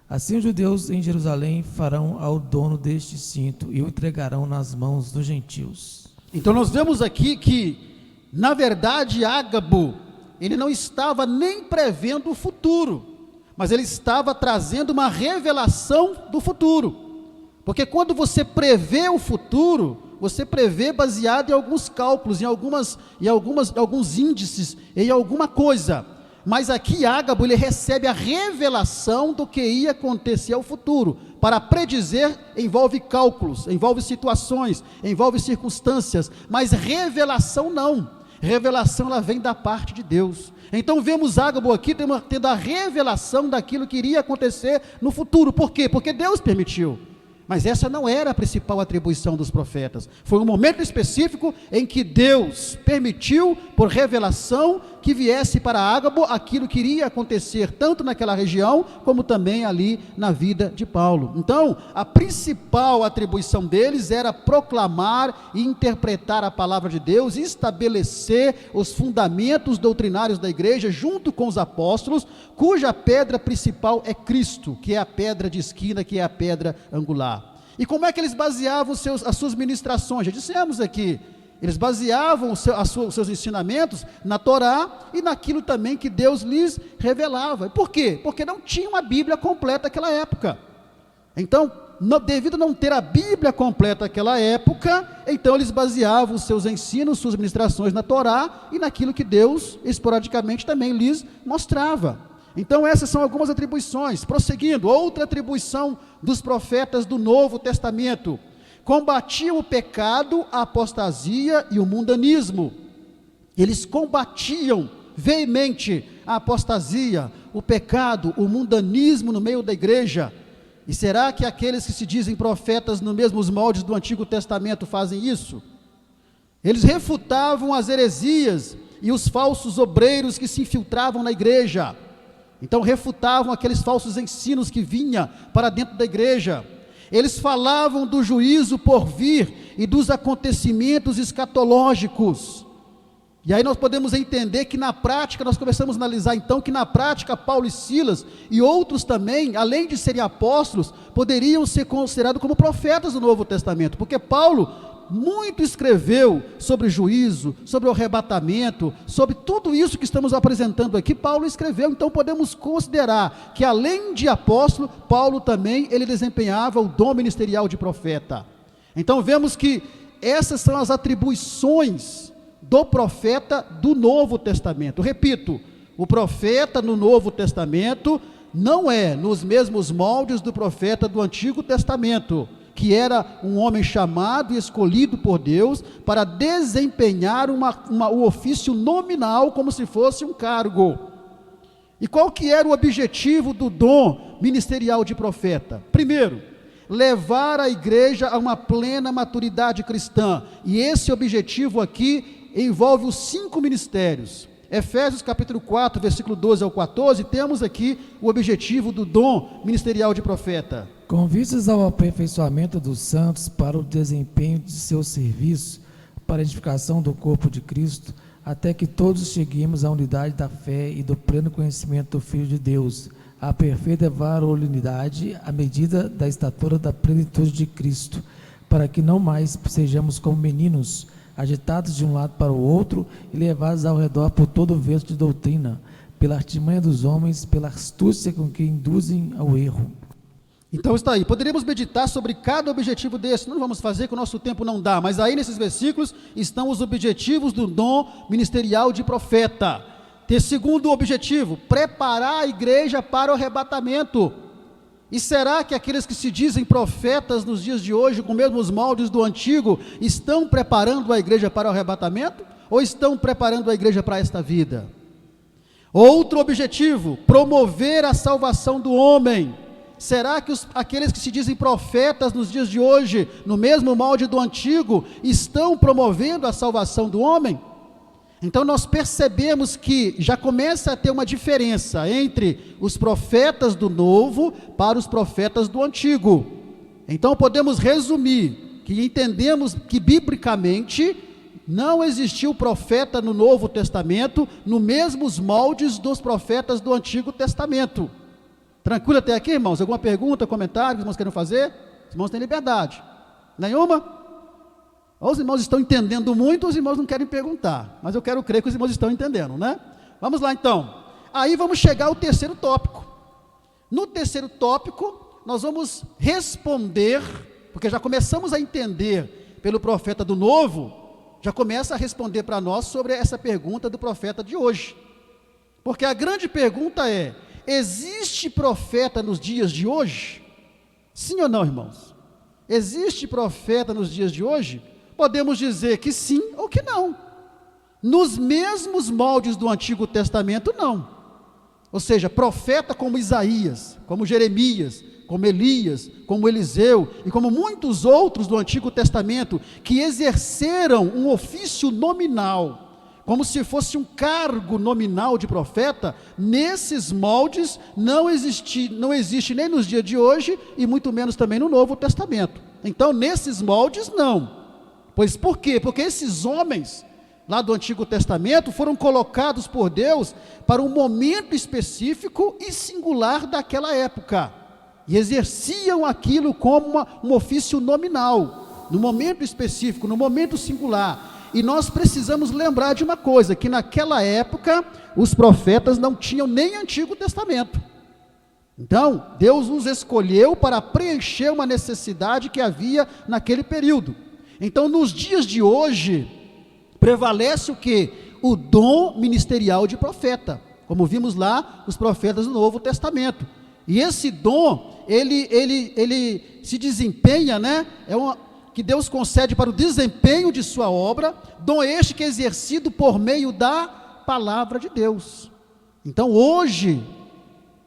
assim os judeus em Jerusalém farão ao dono deste cinto e o entregarão nas mãos dos gentios. Então nós vemos aqui que, na verdade, Ágabo, ele não estava nem prevendo o futuro, mas ele estava trazendo uma revelação do futuro, porque quando você prevê o futuro, você prevê baseado em alguns cálculos, em alguns índices, em alguma coisa. Mas aqui Ágabo, ele recebe a revelação do que ia acontecer ao futuro. Para predizer envolve cálculos, envolve situações, envolve circunstâncias, mas revelação não. Revelação ela vem da parte de Deus. Então vemos Ágabo aqui tendo a revelação daquilo que iria acontecer no futuro. Por quê? Porque Deus permitiu. Mas essa não era a principal atribuição dos profetas. Foi um momento específico em que Deus permitiu, por revelação, que viesse para Ágabo aquilo que iria acontecer tanto naquela região, como também ali na vida de Paulo. Então, a principal atribuição deles era proclamar e interpretar a palavra de Deus, e estabelecer os fundamentos doutrinários da igreja, junto com os apóstolos, cuja pedra principal é Cristo, que é a pedra de esquina, que é a pedra angular. E como é que eles baseavam as suas ministrações? Já dissemos aqui, eles baseavam os seus ensinamentos na Torá e naquilo também que Deus lhes revelava. Por quê? Porque não tinham a Bíblia completa naquela época. Então, devido a não ter a Bíblia completa naquela época, então eles baseavam os seus ensinos, suas ministrações na Torá e naquilo que Deus esporadicamente também lhes mostrava. Então essas são algumas atribuições. Prosseguindo, outra atribuição dos profetas do Novo Testamento: combatiam o pecado, a apostasia e o mundanismo. Eles combatiam veemente a apostasia, o pecado, o mundanismo no meio da igreja. E será que aqueles que se dizem profetas nos mesmos moldes do Antigo Testamento fazem isso? Eles refutavam as heresias e os falsos obreiros que se infiltravam na igreja. Então refutavam aqueles falsos ensinos que vinham para dentro da igreja. Eles falavam do juízo por vir e dos acontecimentos escatológicos. E aí nós podemos entender que na prática, nós começamos a analisar então, que na prática Paulo e Silas e outros também, além de serem apóstolos, poderiam ser considerados como profetas do Novo Testamento, porque Paulo muito escreveu sobre juízo, sobre o arrebatamento, sobre tudo isso que estamos apresentando aqui. Paulo escreveu. Então podemos considerar que além de apóstolo, Paulo também, ele desempenhava o dom ministerial de profeta. Então vemos que essas são as atribuições do profeta do Novo Testamento. Repito, o profeta no Novo Testamento não é nos mesmos moldes do profeta do Antigo Testamento, que era um homem chamado e escolhido por Deus para desempenhar o ofício nominal, como se fosse um cargo. E qual que era o objetivo do dom ministerial de profeta? Primeiro, levar a igreja a uma plena maturidade cristã, e esse objetivo aqui envolve os 5 ministérios. Efésios capítulo 4, versículo 12 ao 14, temos aqui o objetivo do dom ministerial de profeta. Com vistas ao aperfeiçoamento dos santos para o desempenho de seu serviço, para a edificação do corpo de Cristo, até que todos cheguemos à unidade da fé e do pleno conhecimento do Filho de Deus, à perfeita varonilidade, à medida da estatura da plenitude de Cristo, para que não mais sejamos como meninos, agitados de um lado para o outro e levados ao redor por todo o vento de doutrina, pela artimanha dos homens, pela astúcia com que induzem ao erro. Então está aí, poderíamos meditar sobre cada objetivo desse, não vamos fazer, que o nosso tempo não dá, mas aí nesses versículos estão os objetivos do dom ministerial de profeta. Segundo objetivo, preparar a igreja para o arrebatamento. E será que aqueles que se dizem profetas nos dias de hoje, com os mesmos moldes do antigo, estão preparando a igreja para o arrebatamento? Ou estão preparando a igreja para esta vida? Outro objetivo, promover a salvação do homem. Será que aqueles que se dizem profetas nos dias de hoje, no mesmo molde do antigo, estão promovendo a salvação do homem? Então nós percebemos que já começa a ter uma diferença entre os profetas do novo para os profetas do antigo. Então podemos resumir que entendemos que biblicamente não existiu profeta no Novo Testamento nos mesmos moldes dos profetas do Antigo Testamento. Tranquilo até aqui, irmãos? Alguma pergunta, comentário que os irmãos querem fazer? Os irmãos têm liberdade. Nenhuma? Ou os irmãos estão entendendo muito, ou os irmãos não querem perguntar. Mas eu quero crer que os irmãos estão entendendo, né? Vamos lá então. Aí vamos chegar ao terceiro tópico. No terceiro tópico, nós vamos responder, porque já começamos a entender pelo profeta do Novo, já começa a responder para nós sobre essa pergunta do profeta de hoje. Porque a grande pergunta é: existe profeta nos dias de hoje? Sim ou não, irmãos? Existe profeta nos dias de hoje? Podemos dizer que sim ou que não. Nos mesmos moldes do Antigo Testamento, não. Ou seja, profeta como Isaías, como Jeremias, como Elias, como Eliseu e como muitos outros do Antigo Testamento, que exerceram um ofício nominal, como se fosse um cargo nominal de profeta, nesses moldes não existe nem nos dias de hoje, e muito menos também no Novo Testamento. Então, nesses moldes, não. Pois por quê? Porque esses homens, lá do Antigo Testamento, foram colocados por Deus para um momento específico e singular daquela época, e exerciam aquilo como um ofício nominal, no momento específico, no momento singular. E nós precisamos lembrar de uma coisa, que naquela época, os profetas não tinham nem Antigo Testamento. Então, Deus os escolheu para preencher uma necessidade que havia naquele período. Então, nos dias de hoje, prevalece o quê? O dom ministerial de profeta, como vimos lá, os profetas do Novo Testamento. E esse dom, ele se desempenha, né? Que Deus concede para o desempenho de sua obra, dom este que é exercido por meio da palavra de Deus. Então hoje,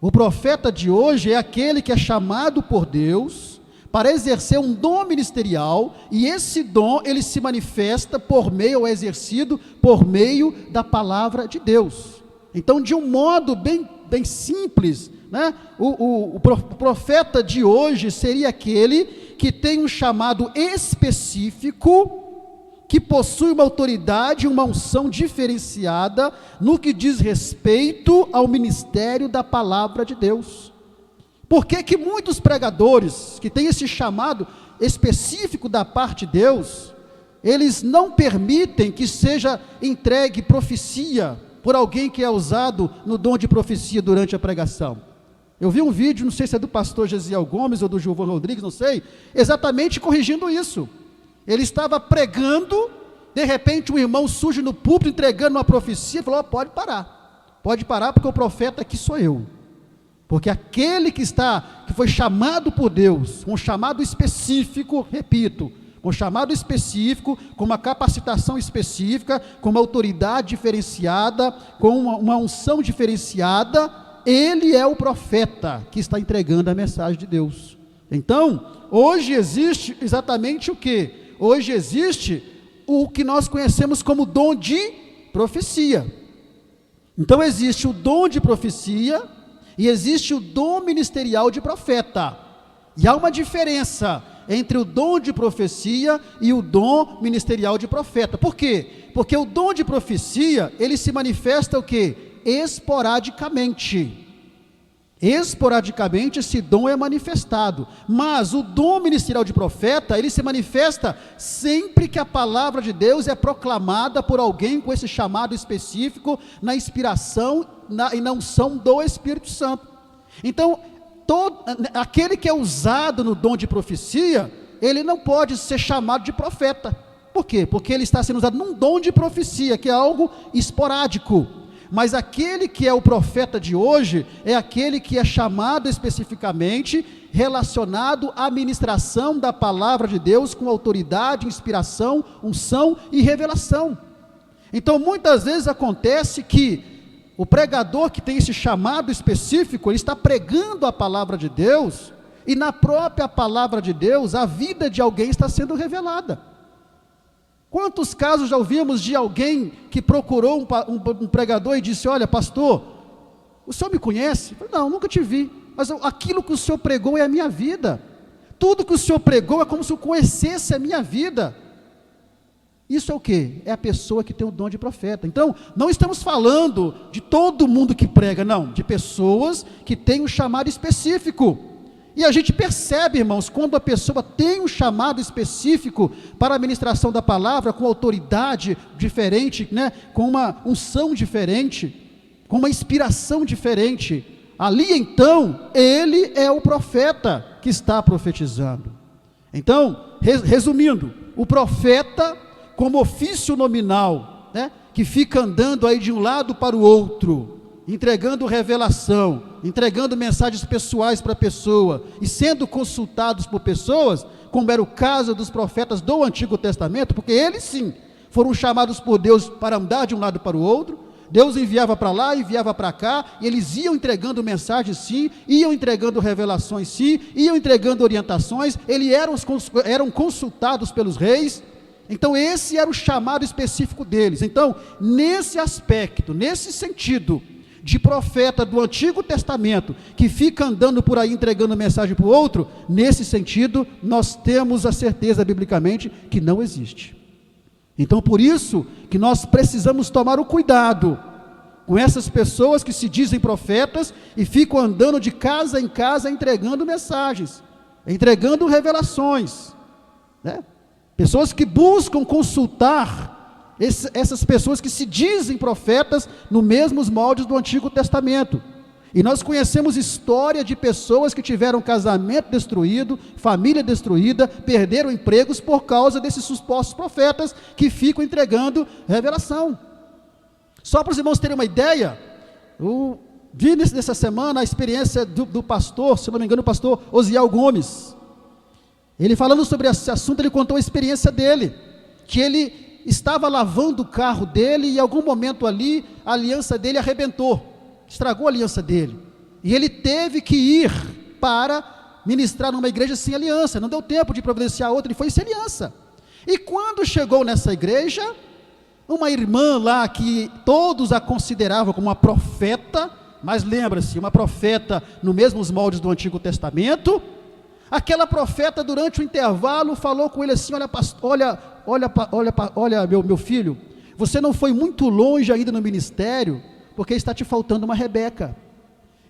o profeta de hoje é aquele que é chamado por Deus para exercer um dom ministerial, e esse dom ele se manifesta por meio, ou é exercido por meio da palavra de Deus. Então, de um modo bem simples, né? O profeta de hoje seria aquele que tem um chamado específico, que possui uma autoridade, uma unção diferenciada no que diz respeito ao ministério da palavra de Deus. Por que muitos pregadores que têm esse chamado específico da parte de Deus, eles não permitem que seja entregue profecia por alguém que é usado no dom de profecia durante a pregação? Eu vi um vídeo, não sei se é do pastor Gesiel Gomes ou do Gilvan Rodrigues, não sei, exatamente corrigindo isso. Ele estava pregando, de repente um irmão surge no púlpito entregando uma profecia, e falou: pode parar porque o profeta aqui sou eu. Porque aquele que foi chamado por Deus, um chamado específico, repito, um chamado específico, com uma capacitação específica, com uma autoridade diferenciada, com uma unção diferenciada, ele é o profeta que está entregando a mensagem de Deus. Então, hoje existe exatamente o quê? Hoje existe o que nós conhecemos como dom de profecia. Então existe o dom de profecia e existe o dom ministerial de profeta. E há uma diferença entre o dom de profecia e o dom ministerial de profeta. Por quê? Porque o dom de profecia, ele se manifesta o quê? Esporadicamente. Esporadicamente esse dom é manifestado, mas o dom ministerial de profeta, ele se manifesta sempre que a palavra de Deus é proclamada por alguém com esse chamado específico, na inspiração e na unção do Espírito Santo. Então, aquele que é usado no dom de profecia, ele não pode ser chamado de profeta. Por quê? Porque ele está sendo usado num dom de profecia, que é algo esporádico. Mas aquele que é o profeta de hoje, é aquele que é chamado especificamente, relacionado à ministração da palavra de Deus, com autoridade, inspiração, unção e revelação. Então muitas vezes acontece que o pregador que tem esse chamado específico, ele está pregando a palavra de Deus, e na própria palavra de Deus, a vida de alguém está sendo revelada. Quantos casos já ouvimos de alguém que procurou um pregador e disse: olha, pastor, o senhor me conhece? Eu falei: não, nunca te vi, mas aquilo que o senhor pregou é a minha vida, tudo que o senhor pregou é como se eu conhecesse a minha vida. Isso é o quê? É a pessoa que tem o dom de profeta. Então, não estamos falando de todo mundo que prega, não, de pessoas que têm um chamado específico. E a gente percebe, irmãos, quando a pessoa tem um chamado específico para a ministração da palavra, com autoridade diferente, né, com uma unção diferente, com uma inspiração diferente, ali então, ele é o profeta que está profetizando. Então, resumindo, o profeta, como ofício nominal, né, que fica andando aí de um lado para o outro, entregando revelação, entregando mensagens pessoais para a pessoa, e sendo consultados por pessoas, como era o caso dos profetas do Antigo Testamento, porque eles sim, foram chamados por Deus para andar de um lado para o outro. Deus enviava para lá, enviava para cá, e eles iam entregando mensagens sim, iam entregando revelações sim, iam entregando orientações, eles eram consultados pelos reis, Então esse era o chamado específico deles. Então, nesse aspecto, nesse sentido de profeta do Antigo Testamento, que fica andando por aí entregando mensagem para o outro, nesse sentido, nós temos a certeza biblicamente que não existe. Então por isso que nós precisamos tomar o cuidado com essas pessoas que se dizem profetas e ficam andando de casa em casa entregando mensagens, entregando revelações, né? Pessoas que buscam consultar essas pessoas que se dizem profetas no mesmos moldes do Antigo Testamento. E nós conhecemos história de pessoas que tiveram casamento destruído, família destruída, perderam empregos por causa desses supostos profetas que ficam entregando revelação. Só para os irmãos terem uma ideia, eu vi nessa semana a experiência do pastor, se não me engano, o pastor Osiel Gomes. Ele falando sobre esse assunto, ele contou a experiência dele, que ele estava lavando o carro dele e em algum momento ali, a aliança dele arrebentou, estragou a aliança dele, e ele teve que ir para ministrar numa igreja sem aliança, não deu tempo de providenciar outra, ele foi sem aliança. E quando chegou nessa igreja, uma irmã lá, que todos a consideravam como uma profeta, mas lembra-se, uma profeta no mesmos moldes do Antigo Testamento, aquela profeta durante o intervalo falou com ele assim: olha meu filho, você não foi muito longe ainda no ministério, porque está te faltando uma Rebeca,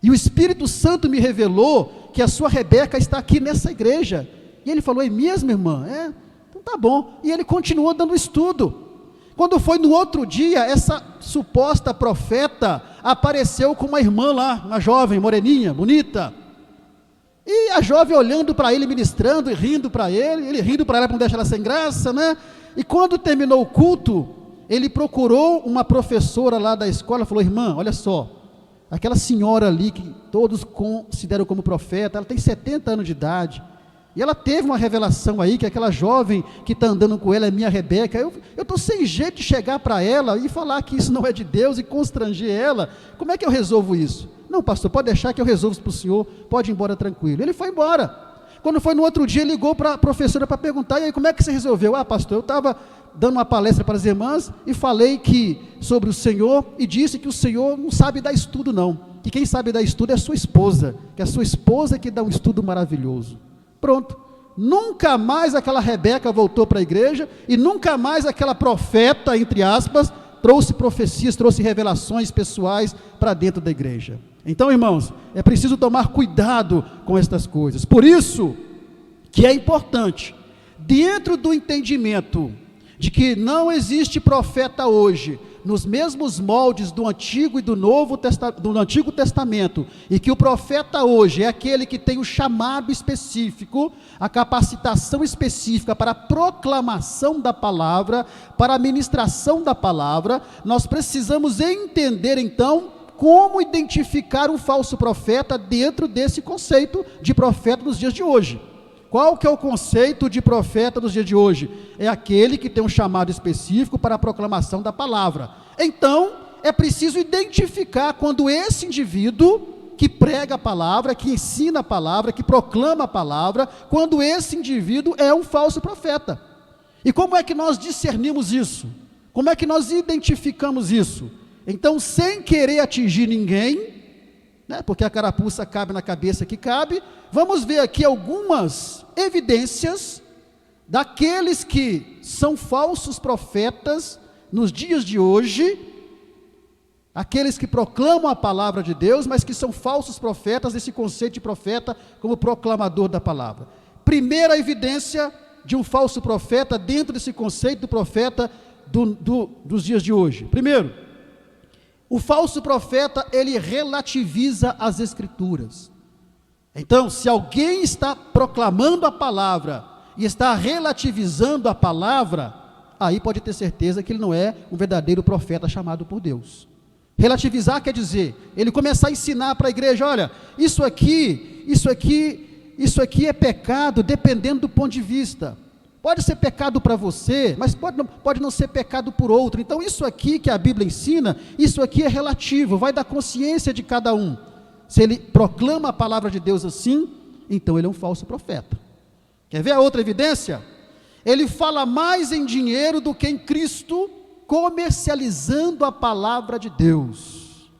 e o Espírito Santo me revelou que a sua Rebeca está aqui nessa igreja. E ele falou: é mesmo, irmã? Então tá bom. E ele continuou dando estudo. Quando foi no outro dia, essa suposta profeta apareceu com uma irmã lá, uma jovem, moreninha, bonita, e a jovem olhando para ele, ministrando e rindo para ele rindo para ela, para não deixar ela sem graça, né? E quando terminou o culto, ele procurou uma professora lá da escola, falou: irmã, olha só, aquela senhora ali, que todos consideram como profeta, ela tem 70 anos de idade, e ela teve uma revelação aí, que aquela jovem que está andando com ela é minha Rebeca. Eu estou sem jeito de chegar para ela e falar que isso não é de Deus e constranger ela. Como é que eu resolvo isso? Não, pastor, pode deixar que eu resolvo isso para o senhor, pode ir embora tranquilo. Ele foi embora. Quando foi no outro dia, ligou para a professora para perguntar: e aí, como é que você resolveu? Pastor, eu estava dando uma palestra para as irmãs e falei sobre o Senhor, e disse que o Senhor não sabe dar estudo não, que quem sabe dar estudo é a sua esposa, que a sua esposa é que dá um estudo maravilhoso. Pronto, nunca mais aquela Rebeca voltou para a igreja, e nunca mais aquela profeta, entre aspas, trouxe profecias, trouxe revelações pessoais para dentro da igreja. Então, irmãos, é preciso tomar cuidado com estas coisas. Por isso que é importante, dentro do entendimento de que não existe profeta hoje nos mesmos moldes do Antigo e do Antigo Testamento, e que o profeta hoje é aquele que tem o chamado específico, a capacitação específica para a proclamação da palavra, para a ministração da palavra, nós precisamos entender então como identificar um falso profeta dentro desse conceito de profeta nos dias de hoje. Qual que é o conceito de profeta dos dias de hoje? É aquele que tem um chamado específico para a proclamação da palavra. Então, é preciso identificar quando esse indivíduo que prega a palavra, que ensina a palavra, que proclama a palavra, quando esse indivíduo é um falso profeta. E como é que nós discernimos isso? Como é que nós identificamos isso? Então, sem querer atingir ninguém, né, porque a carapuça cabe na cabeça que cabe, vamos ver aqui algumas evidências daqueles que são falsos profetas nos dias de hoje, aqueles que proclamam a palavra de Deus, mas que são falsos profetas, esse conceito de profeta como proclamador da palavra. Primeira evidência de um falso profeta dentro desse conceito do profeta dos dias de hoje. Primeiro, o falso profeta, ele relativiza as escrituras. Então, se alguém está proclamando a palavra e está relativizando a palavra, aí pode ter certeza que ele não é um verdadeiro profeta chamado por Deus. Relativizar quer dizer, ele começar a ensinar para a igreja: olha, isso aqui é pecado dependendo do ponto de vista. Pode ser pecado para você, mas pode não ser pecado por outro. Então isso aqui que a Bíblia ensina, isso aqui é relativo, vai da consciência de cada um. Se ele proclama a palavra de Deus assim, então ele é um falso profeta. Quer ver a outra evidência? Ele fala mais em dinheiro do que em Cristo, comercializando a palavra de Deus.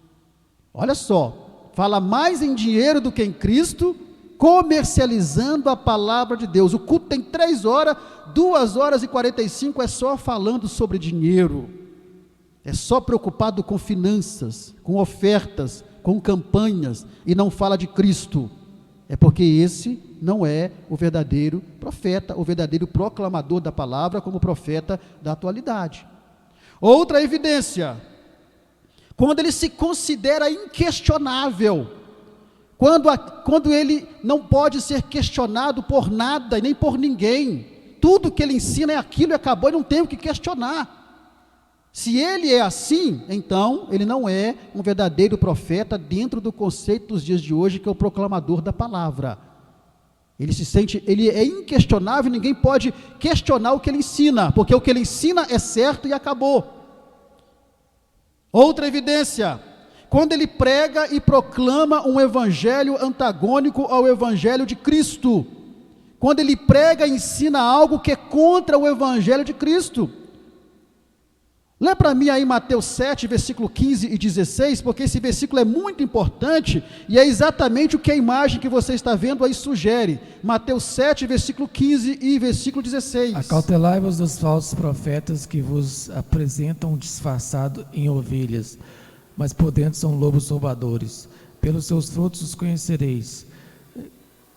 Olha só, fala mais em dinheiro do que em Cristo, comercializando a palavra de Deus. O culto tem 3 horas, 2 horas e 45 é só falando sobre dinheiro, é só preocupado com finanças, com ofertas, com campanhas, e não fala de Cristo. É porque esse não é o verdadeiro profeta, o verdadeiro proclamador da palavra, como profeta da atualidade. Outra evidência, quando ele se considera inquestionável, quando ele não pode ser questionado por nada e nem por ninguém, tudo que ele ensina é aquilo e acabou, e não tem o que questionar. Se ele é assim, então ele não é um verdadeiro profeta dentro do conceito dos dias de hoje, que é o proclamador da palavra. Ele é inquestionável, ninguém pode questionar o que ele ensina, porque o que ele ensina é certo e acabou. Outra evidência, quando ele prega e proclama um evangelho antagônico ao evangelho de Cristo, quando ele prega e ensina algo que é contra o evangelho de Cristo. Lê para mim aí Mateus 7, versículo 15 e 16, porque esse versículo é muito importante, e é exatamente o que a imagem que você está vendo aí sugere. Mateus 7, versículo 15 e versículo 16. Acautelai-vos dos falsos profetas que vos apresentam disfarçado em ovelhas, mas por dentro são lobos roubadores. Pelos seus frutos os conhecereis.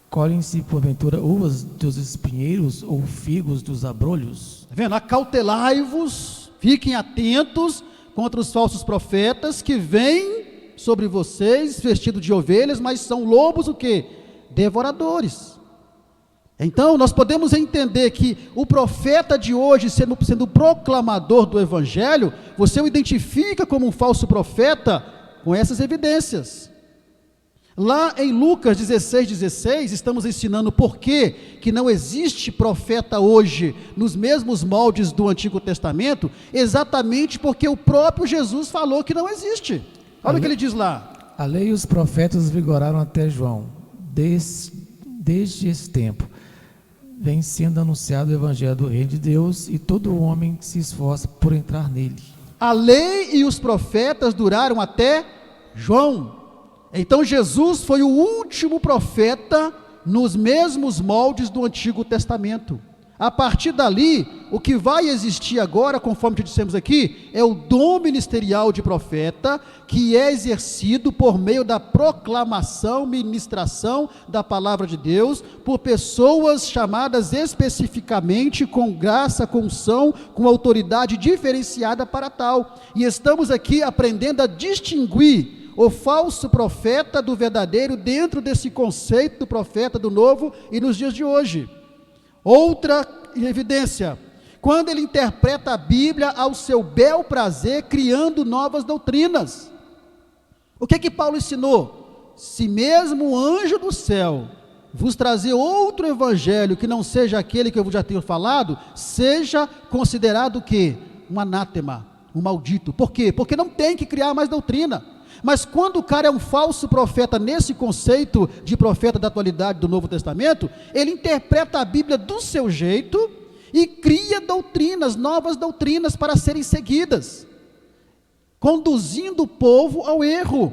Colhem-se porventura uvas dos espinheiros ou figos dos abrolhos? Está vendo? Acautelai-vos, fiquem atentos contra os falsos profetas que vêm sobre vocês vestidos de ovelhas, mas são lobos o quê? Devoradores. Então nós podemos entender que o profeta de hoje, sendo proclamador do evangelho, você o identifica como um falso profeta com essas evidências. Lá em Lucas 16, estamos ensinando por que não existe profeta hoje nos mesmos moldes do Antigo Testamento, exatamente porque o próprio Jesus falou que não existe. Olha o que ele diz lá. A lei e os profetas vigoraram até João. Desde esse tempo vem sendo anunciado o evangelho do reino de Deus, e todo homem que se esforça por entrar nele. A lei e os profetas duraram até João. Então Jesus foi o último profeta nos mesmos moldes do Antigo Testamento. A partir dali, o que vai existir agora, conforme já dissemos aqui, é o dom ministerial de profeta, que é exercido por meio da proclamação, ministração da palavra de Deus, por pessoas chamadas especificamente com graça, com unção, com autoridade diferenciada para tal. E estamos aqui aprendendo a distinguir o falso profeta do verdadeiro dentro desse conceito do profeta do novo e nos dias de hoje. Outra evidência, quando ele interpreta a Bíblia ao seu bel prazer, criando novas doutrinas. O que Paulo ensinou? Se mesmo o anjo do céu vos trazer outro evangelho que não seja aquele que eu já tenho falado, seja considerado o quê? Um anátema, um maldito. Por quê? Porque não tem que criar mais doutrina. Mas quando o cara é um falso profeta nesse conceito de profeta da atualidade do Novo Testamento, ele interpreta a Bíblia do seu jeito e cria doutrinas, novas doutrinas para serem seguidas, conduzindo o povo ao erro.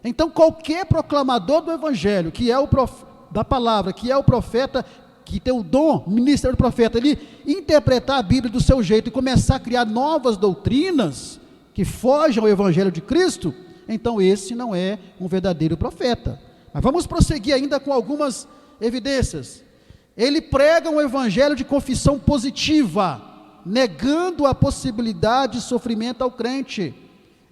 Então qualquer proclamador do Evangelho, que é o da palavra, que é o profeta, que tem o dom ministerial do profeta, ele interpretar a Bíblia do seu jeito e começar a criar novas doutrinas que fogem ao Evangelho de Cristo, então esse não é um verdadeiro profeta. Mas vamos prosseguir ainda com algumas evidências. Ele prega um evangelho de confissão positiva, negando a possibilidade de sofrimento ao crente.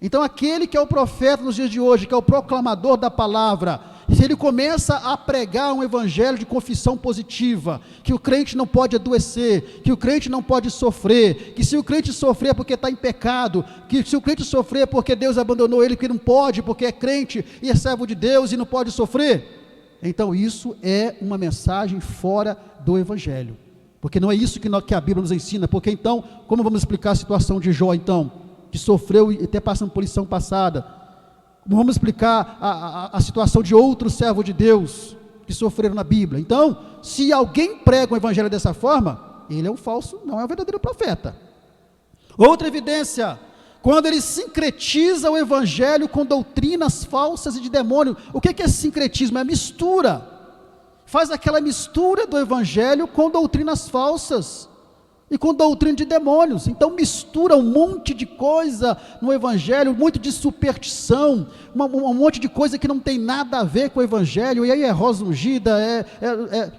Então aquele que é o profeta nos dias de hoje, que é o proclamador da palavra, se ele começa a pregar um evangelho de confissão positiva, que o crente não pode adoecer, que o crente não pode sofrer, que se o crente sofrer é porque está em pecado, que se o crente sofrer é porque Deus abandonou ele, que não pode, porque é crente e é servo de Deus e não pode sofrer, então isso é uma mensagem fora do evangelho, porque não é isso que a Bíblia nos ensina. Porque então, como vamos explicar a situação de Jó então, que sofreu e até passando por lição passada? Vamos explicar a situação de outros servos de Deus que sofreram na Bíblia? Então, se alguém prega o evangelho dessa forma, ele é um falso, não é um verdadeiro profeta. Outra evidência, quando ele sincretiza o evangelho com doutrinas falsas e de demônio. O que é sincretismo? É mistura. Faz aquela mistura do evangelho com doutrinas falsas e com doutrina de demônios. Então mistura um monte de coisa no evangelho, muito de superstição, um monte de coisa que não tem nada a ver com o evangelho, e aí é rosa ungida,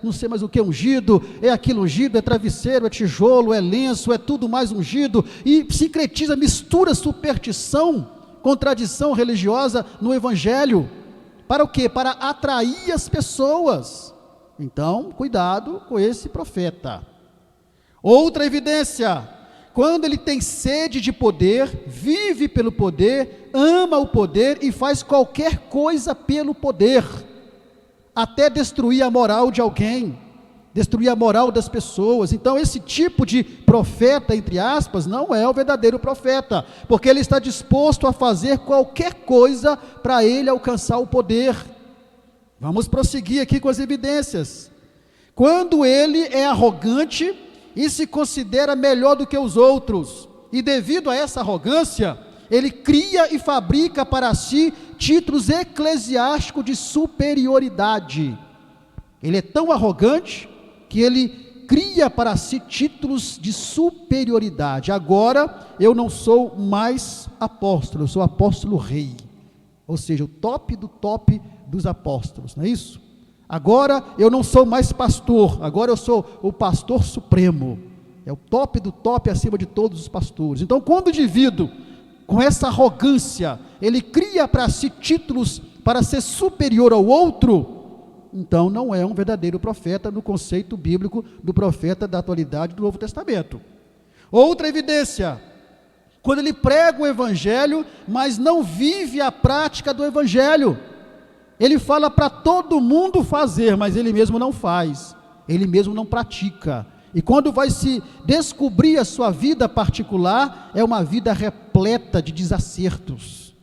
não sei mais o que ungido, é aquilo ungido, é travesseiro, é tijolo, é lenço, é tudo mais ungido, e sincretiza, mistura superstição com tradição religiosa no evangelho. Para o quê? Para atrair as pessoas. Então, cuidado com esse profeta. Outra evidência, quando ele tem sede de poder, vive pelo poder, ama o poder e faz qualquer coisa pelo poder, até destruir a moral de alguém, destruir a moral das pessoas. Então esse tipo de profeta, entre aspas, não é o verdadeiro profeta, porque ele está disposto a fazer qualquer coisa para ele alcançar o poder. Vamos prosseguir aqui com as evidências. Quando ele é arrogante e se considera melhor do que os outros, e devido a essa arrogância, ele cria e fabrica para si títulos eclesiásticos de superioridade. Ele é tão arrogante que ele cria para si títulos de superioridade. Agora eu não sou mais apóstolo, eu sou apóstolo rei, ou seja, o top do top dos apóstolos, não é isso? Agora eu não sou mais pastor, agora eu sou o pastor supremo, é o top do top acima de todos os pastores. Então quando o indivíduo, com essa arrogância, ele cria para si títulos para ser superior ao outro, então não é um verdadeiro profeta no conceito bíblico do profeta da atualidade do Novo Testamento. Outra evidência, quando ele prega o evangelho, mas não vive a prática do evangelho. Ele fala para todo mundo fazer, mas ele mesmo não faz, ele mesmo não pratica. E quando vai se descobrir a sua vida particular, é uma vida repleta de desacertos.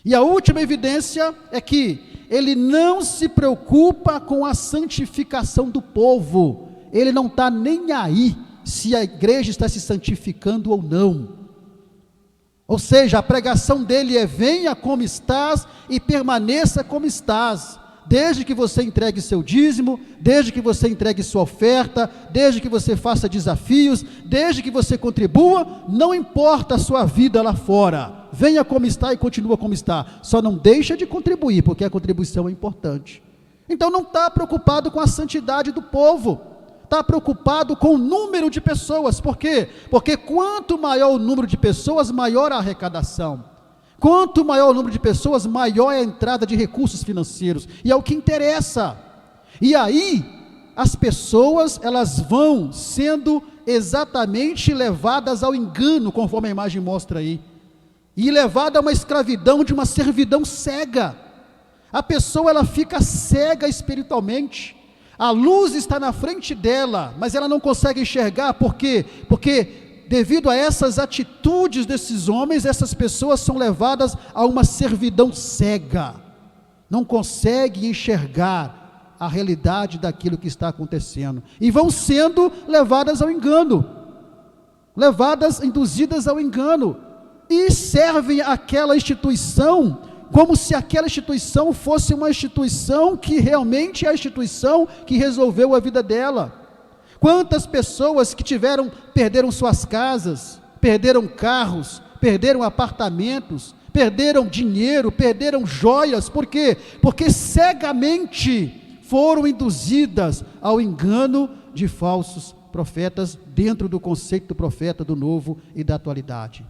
E a última evidência é que ele não se preocupa com a santificação do povo, ele não está nem aí se a igreja está se santificando ou não. Ou seja, a pregação dele é: venha como estás e permaneça como estás, desde que você entregue seu dízimo, desde que você entregue sua oferta, desde que você faça desafios, desde que você contribua, não importa a sua vida lá fora, venha como está e continua como está, só não deixa de contribuir, porque a contribuição é importante. Então não está preocupado com a santidade do povo, está preocupado com o número de pessoas. Por quê? Porque quanto maior o número de pessoas, maior a arrecadação. Quanto maior o número de pessoas, maior é a entrada de recursos financeiros, e é o que interessa. E aí, as pessoas, elas vão sendo exatamente levadas ao engano, conforme a imagem mostra aí, e levada a uma escravidão, de uma servidão cega. A pessoa, ela fica cega espiritualmente, a luz está na frente dela, mas ela não consegue enxergar. Por quê? Porque devido a essas atitudes desses homens, essas pessoas são levadas a uma servidão cega, não conseguem enxergar a realidade daquilo que está acontecendo, e vão sendo levadas ao engano, induzidas ao engano, e servem aquela instituição como se aquela instituição fosse uma instituição que realmente é a instituição que resolveu a vida dela. Quantas pessoas que perderam suas casas, perderam carros, perderam apartamentos, perderam dinheiro, perderam joias. Por quê? Porque cegamente foram induzidas ao engano de falsos profetas, dentro do conceito do profeta do novo e da atualidade.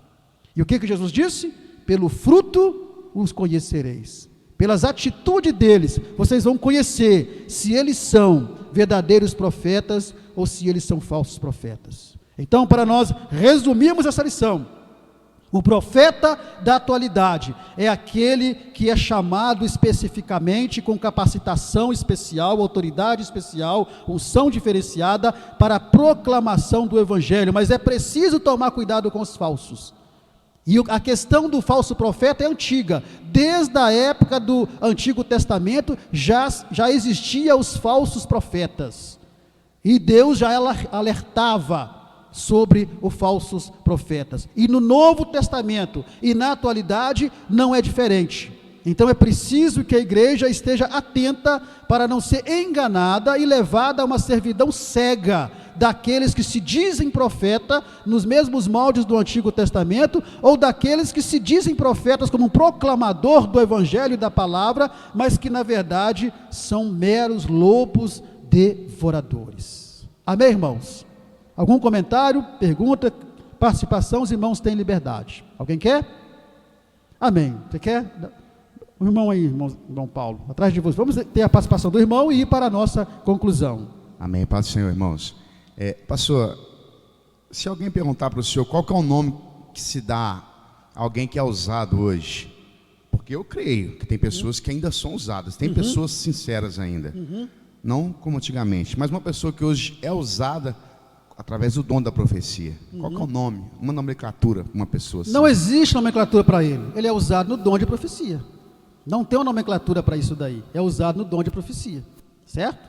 E o que Jesus disse? Pelo fruto os conhecereis. Pelas atitudes deles, vocês vão conhecer se eles são verdadeiros profetas ou se eles são falsos profetas. Então, para nós resumirmos essa lição, o profeta da atualidade é aquele que é chamado especificamente, com capacitação especial, autoridade especial, unção diferenciada para a proclamação do evangelho, mas é preciso tomar cuidado com os falsos. E a questão do falso profeta é antiga, desde a época do Antigo Testamento já existia os falsos profetas, E Deus já alertava sobre os falsos profetas. E no Novo Testamento e na atualidade não é diferente. Então é preciso que a igreja esteja atenta para não ser enganada e levada a uma servidão cega daqueles que se dizem profeta nos mesmos moldes do Antigo Testamento, ou daqueles que se dizem profetas como um proclamador do Evangelho e da palavra, mas que na verdade são meros lobos devoradores. Amém, irmãos? Algum comentário, pergunta, participação? Os irmãos têm liberdade. Alguém quer? Amém. Você quer? O irmão aí, irmão Paulo, atrás de você. Vamos ter a participação do irmão e ir para a nossa conclusão. Amém, paz do Senhor, irmãos. Pastor, se alguém perguntar para o senhor qual que é o nome que se dá a alguém que é usado hoje, porque eu creio que tem pessoas que ainda são usadas, tem pessoas sinceras ainda, não como antigamente, mas uma pessoa que hoje é usada através do dom da profecia. Qual que é o nome? Uma nomenclatura, uma pessoa assim. Não existe nomenclatura para ele é usado no dom de profecia. Não tem uma nomenclatura para isso daí, é usado no dom de profecia, certo?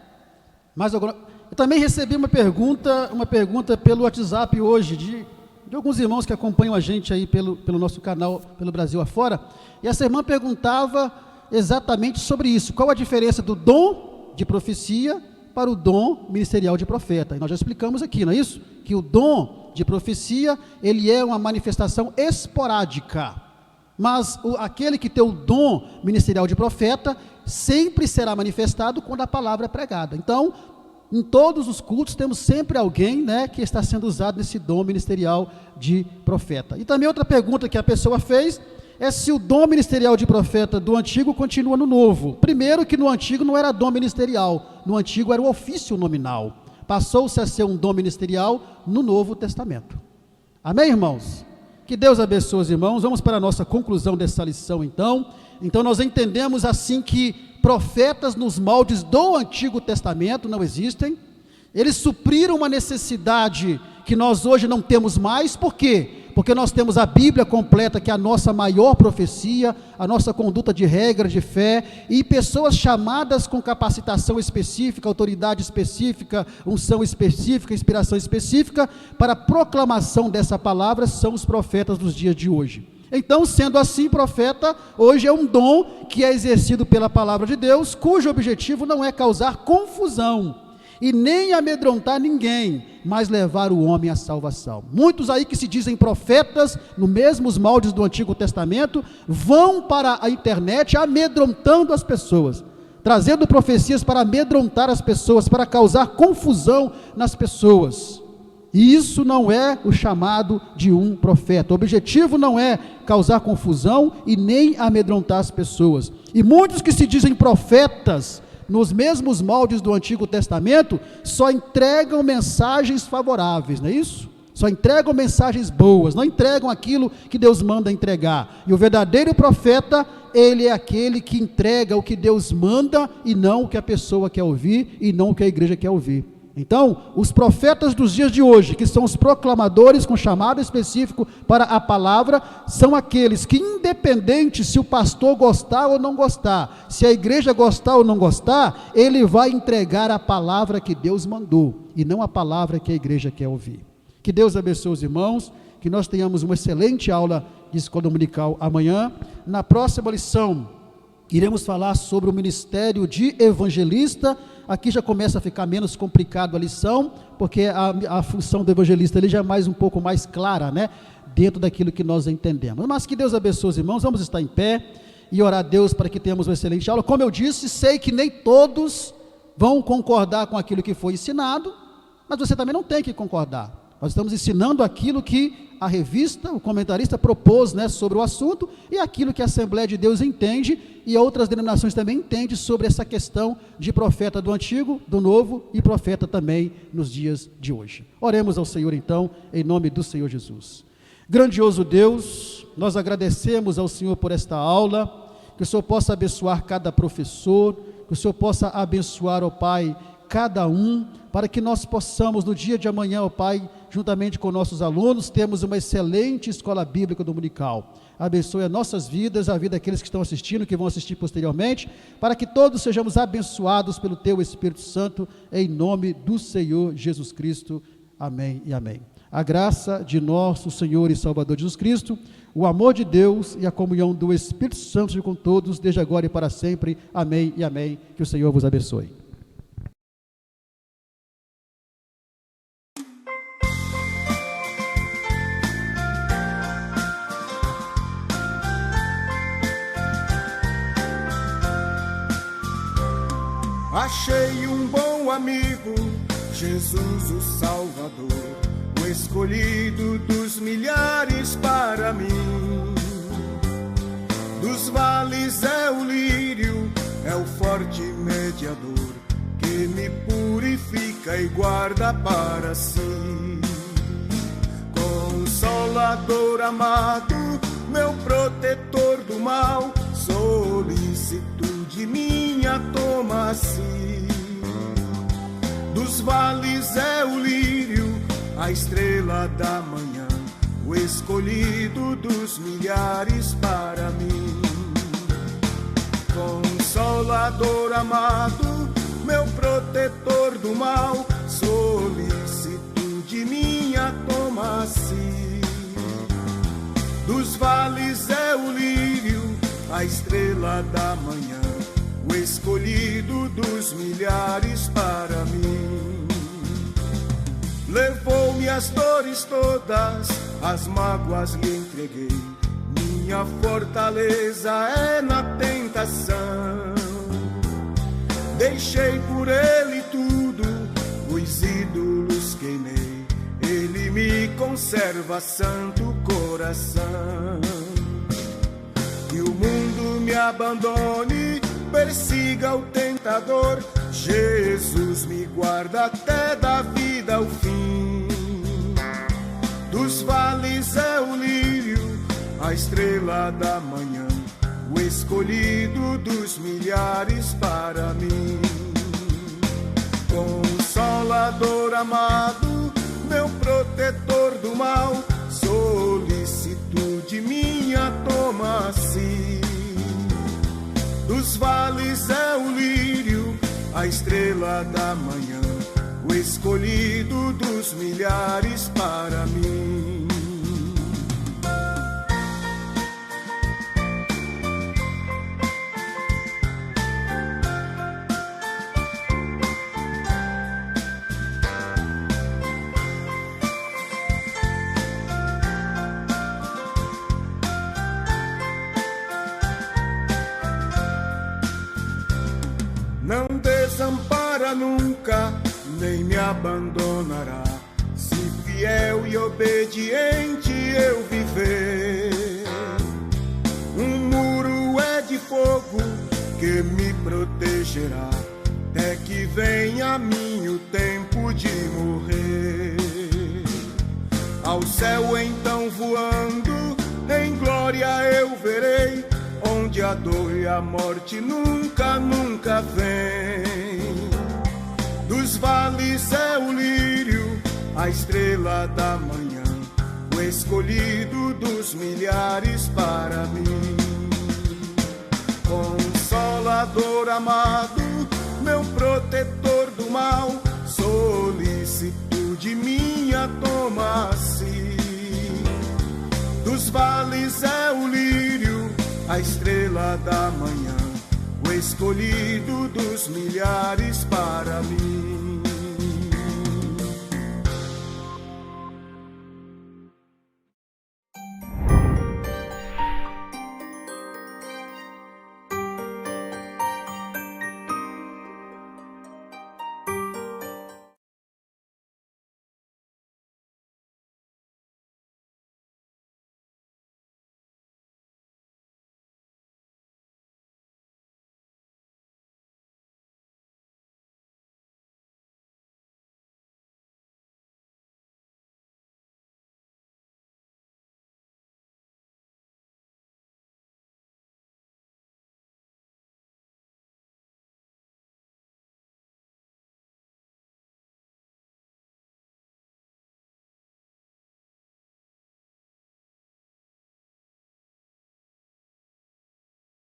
Mas agora, eu também recebi uma pergunta pelo WhatsApp hoje, de alguns irmãos que acompanham a gente aí pelo nosso canal, pelo Brasil afora, e essa irmã perguntava exatamente sobre isso, qual a diferença do dom de profecia para o dom ministerial de profeta. E nós já explicamos aqui, não é isso? Que o dom de profecia, ele é uma manifestação esporádica, mas aquele que tem o dom ministerial de profeta, sempre será manifestado quando a palavra é pregada. Então, em todos os cultos, temos sempre alguém, que está sendo usado nesse dom ministerial de profeta. E também outra pergunta que a pessoa fez, é se o dom ministerial de profeta do antigo continua no novo. Primeiro que no antigo não era dom ministerial, no antigo era o ofício nominal. Passou-se a ser um dom ministerial no Novo Testamento. Amém, irmãos? Que Deus abençoe os irmãos. Vamos para a nossa conclusão dessa lição então. Então nós entendemos assim que profetas nos moldes do Antigo Testamento não existem. Eles supriram uma necessidade que nós hoje não temos mais. Por quê? Porque nós temos a Bíblia completa, que é a nossa maior profecia, a nossa conduta de regra de fé, e pessoas chamadas com capacitação específica, autoridade específica, unção específica, inspiração específica, para a proclamação dessa palavra, são os profetas dos dias de hoje. Então, sendo assim, profeta, hoje é um dom que é exercido pela palavra de Deus, cujo objetivo não é causar confusão, e nem amedrontar ninguém, mas levar o homem à salvação. Muitos aí que se dizem profetas, nos mesmos moldes do Antigo Testamento, vão para a internet amedrontando as pessoas, trazendo profecias para amedrontar as pessoas, para causar confusão nas pessoas. E isso não é o chamado de um profeta. O objetivo não é causar confusão e nem amedrontar as pessoas. E muitos que se dizem profetas, nos mesmos moldes do Antigo Testamento, só entregam mensagens favoráveis, não é isso? Só entregam mensagens boas, não entregam aquilo que Deus manda entregar. E o verdadeiro profeta, ele é aquele que entrega o que Deus manda, e não o que a pessoa quer ouvir, e não o que a igreja quer ouvir. Então, os profetas dos dias de hoje, que são os proclamadores com chamado específico para a palavra, são aqueles que, independente se o pastor gostar ou não gostar, se a igreja gostar ou não gostar, ele vai entregar a palavra que Deus mandou, e não a palavra que a igreja quer ouvir. Que Deus abençoe os irmãos, que nós tenhamos uma excelente aula de escola dominical amanhã. Na próxima lição, iremos falar sobre o ministério de evangelista. Aqui já começa a ficar menos complicado a lição, porque a função do evangelista ele já é um pouco mais clara, dentro daquilo que nós entendemos. Mas que Deus abençoe os irmãos. Vamos estar em pé e orar a Deus para que tenhamos uma excelente aula. Como eu disse, sei que nem todos vão concordar com aquilo que foi ensinado, mas você também não tem que concordar. Nós estamos ensinando aquilo que a revista, o comentarista propôs, sobre o assunto, e aquilo que a Assembleia de Deus entende, e outras denominações também entendem sobre essa questão de profeta do Antigo, do Novo, e profeta também nos dias de hoje. Oremos ao Senhor então, em nome do Senhor Jesus. Grandioso Deus, nós agradecemos ao Senhor por esta aula, que o Senhor possa abençoar cada professor, que o Senhor possa abençoar, ó Pai, cada um, para que nós possamos no dia de amanhã, ó Pai, juntamente com nossos alunos, temos uma excelente escola bíblica dominical. Abençoe as nossas vidas, a vida daqueles que estão assistindo, que vão assistir posteriormente, para que todos sejamos abençoados pelo Teu Espírito Santo, em nome do Senhor Jesus Cristo. Amém e amém. A graça de nosso Senhor e Salvador Jesus Cristo, o amor de Deus e a comunhão do Espírito Santo seja com todos, desde agora e para sempre. Amém e amém. Que o Senhor vos abençoe. Achei um bom amigo, Jesus o Salvador, o escolhido dos milhares para mim. Dos vales é o lírio, é o forte mediador, que me purifica e guarda para si. Consolador amado, meu protetor do mal, solicitude minha toma-se. Dos vales é o lírio, a estrela da manhã, o escolhido dos milhares para mim. Consolador amado, meu protetor do mal, solicitude minha toma-se. Dos vales é o lírio, a estrela da manhã, o escolhido dos milhares para mim. Levou-me as dores todas, as mágoas lhe entreguei, minha fortaleza é na tentação. Deixei por ele tudo, os ídolos queimei, ele me conserva santo coração. Que o mundo me abandone, persiga o tentador, Jesus me guarda até da vida ao fim. Dos vales é o lírio, a estrela da manhã, o escolhido dos milhares para mim. Consolador amado, meu protetor do mal, solicitude minha toma-se. Dos vales é o lírio, a estrela da manhã, o escolhido dos milhares para mim. Não desampara nunca, nem me abandonará, se fiel e obediente eu viver. Um muro é de fogo que me protegerá, até que venha a mim o tempo de morrer. Ao céu então voando, em glória eu verei, onde a dor e a morte nunca, nunca vem. Dos vales é o lírio, a estrela da manhã, o escolhido dos milhares para mim. Consolador amado, meu protetor do mal, solicitude minha toma-se. Dos vales é o lírio, a estrela da manhã, o escolhido dos milhares para mim.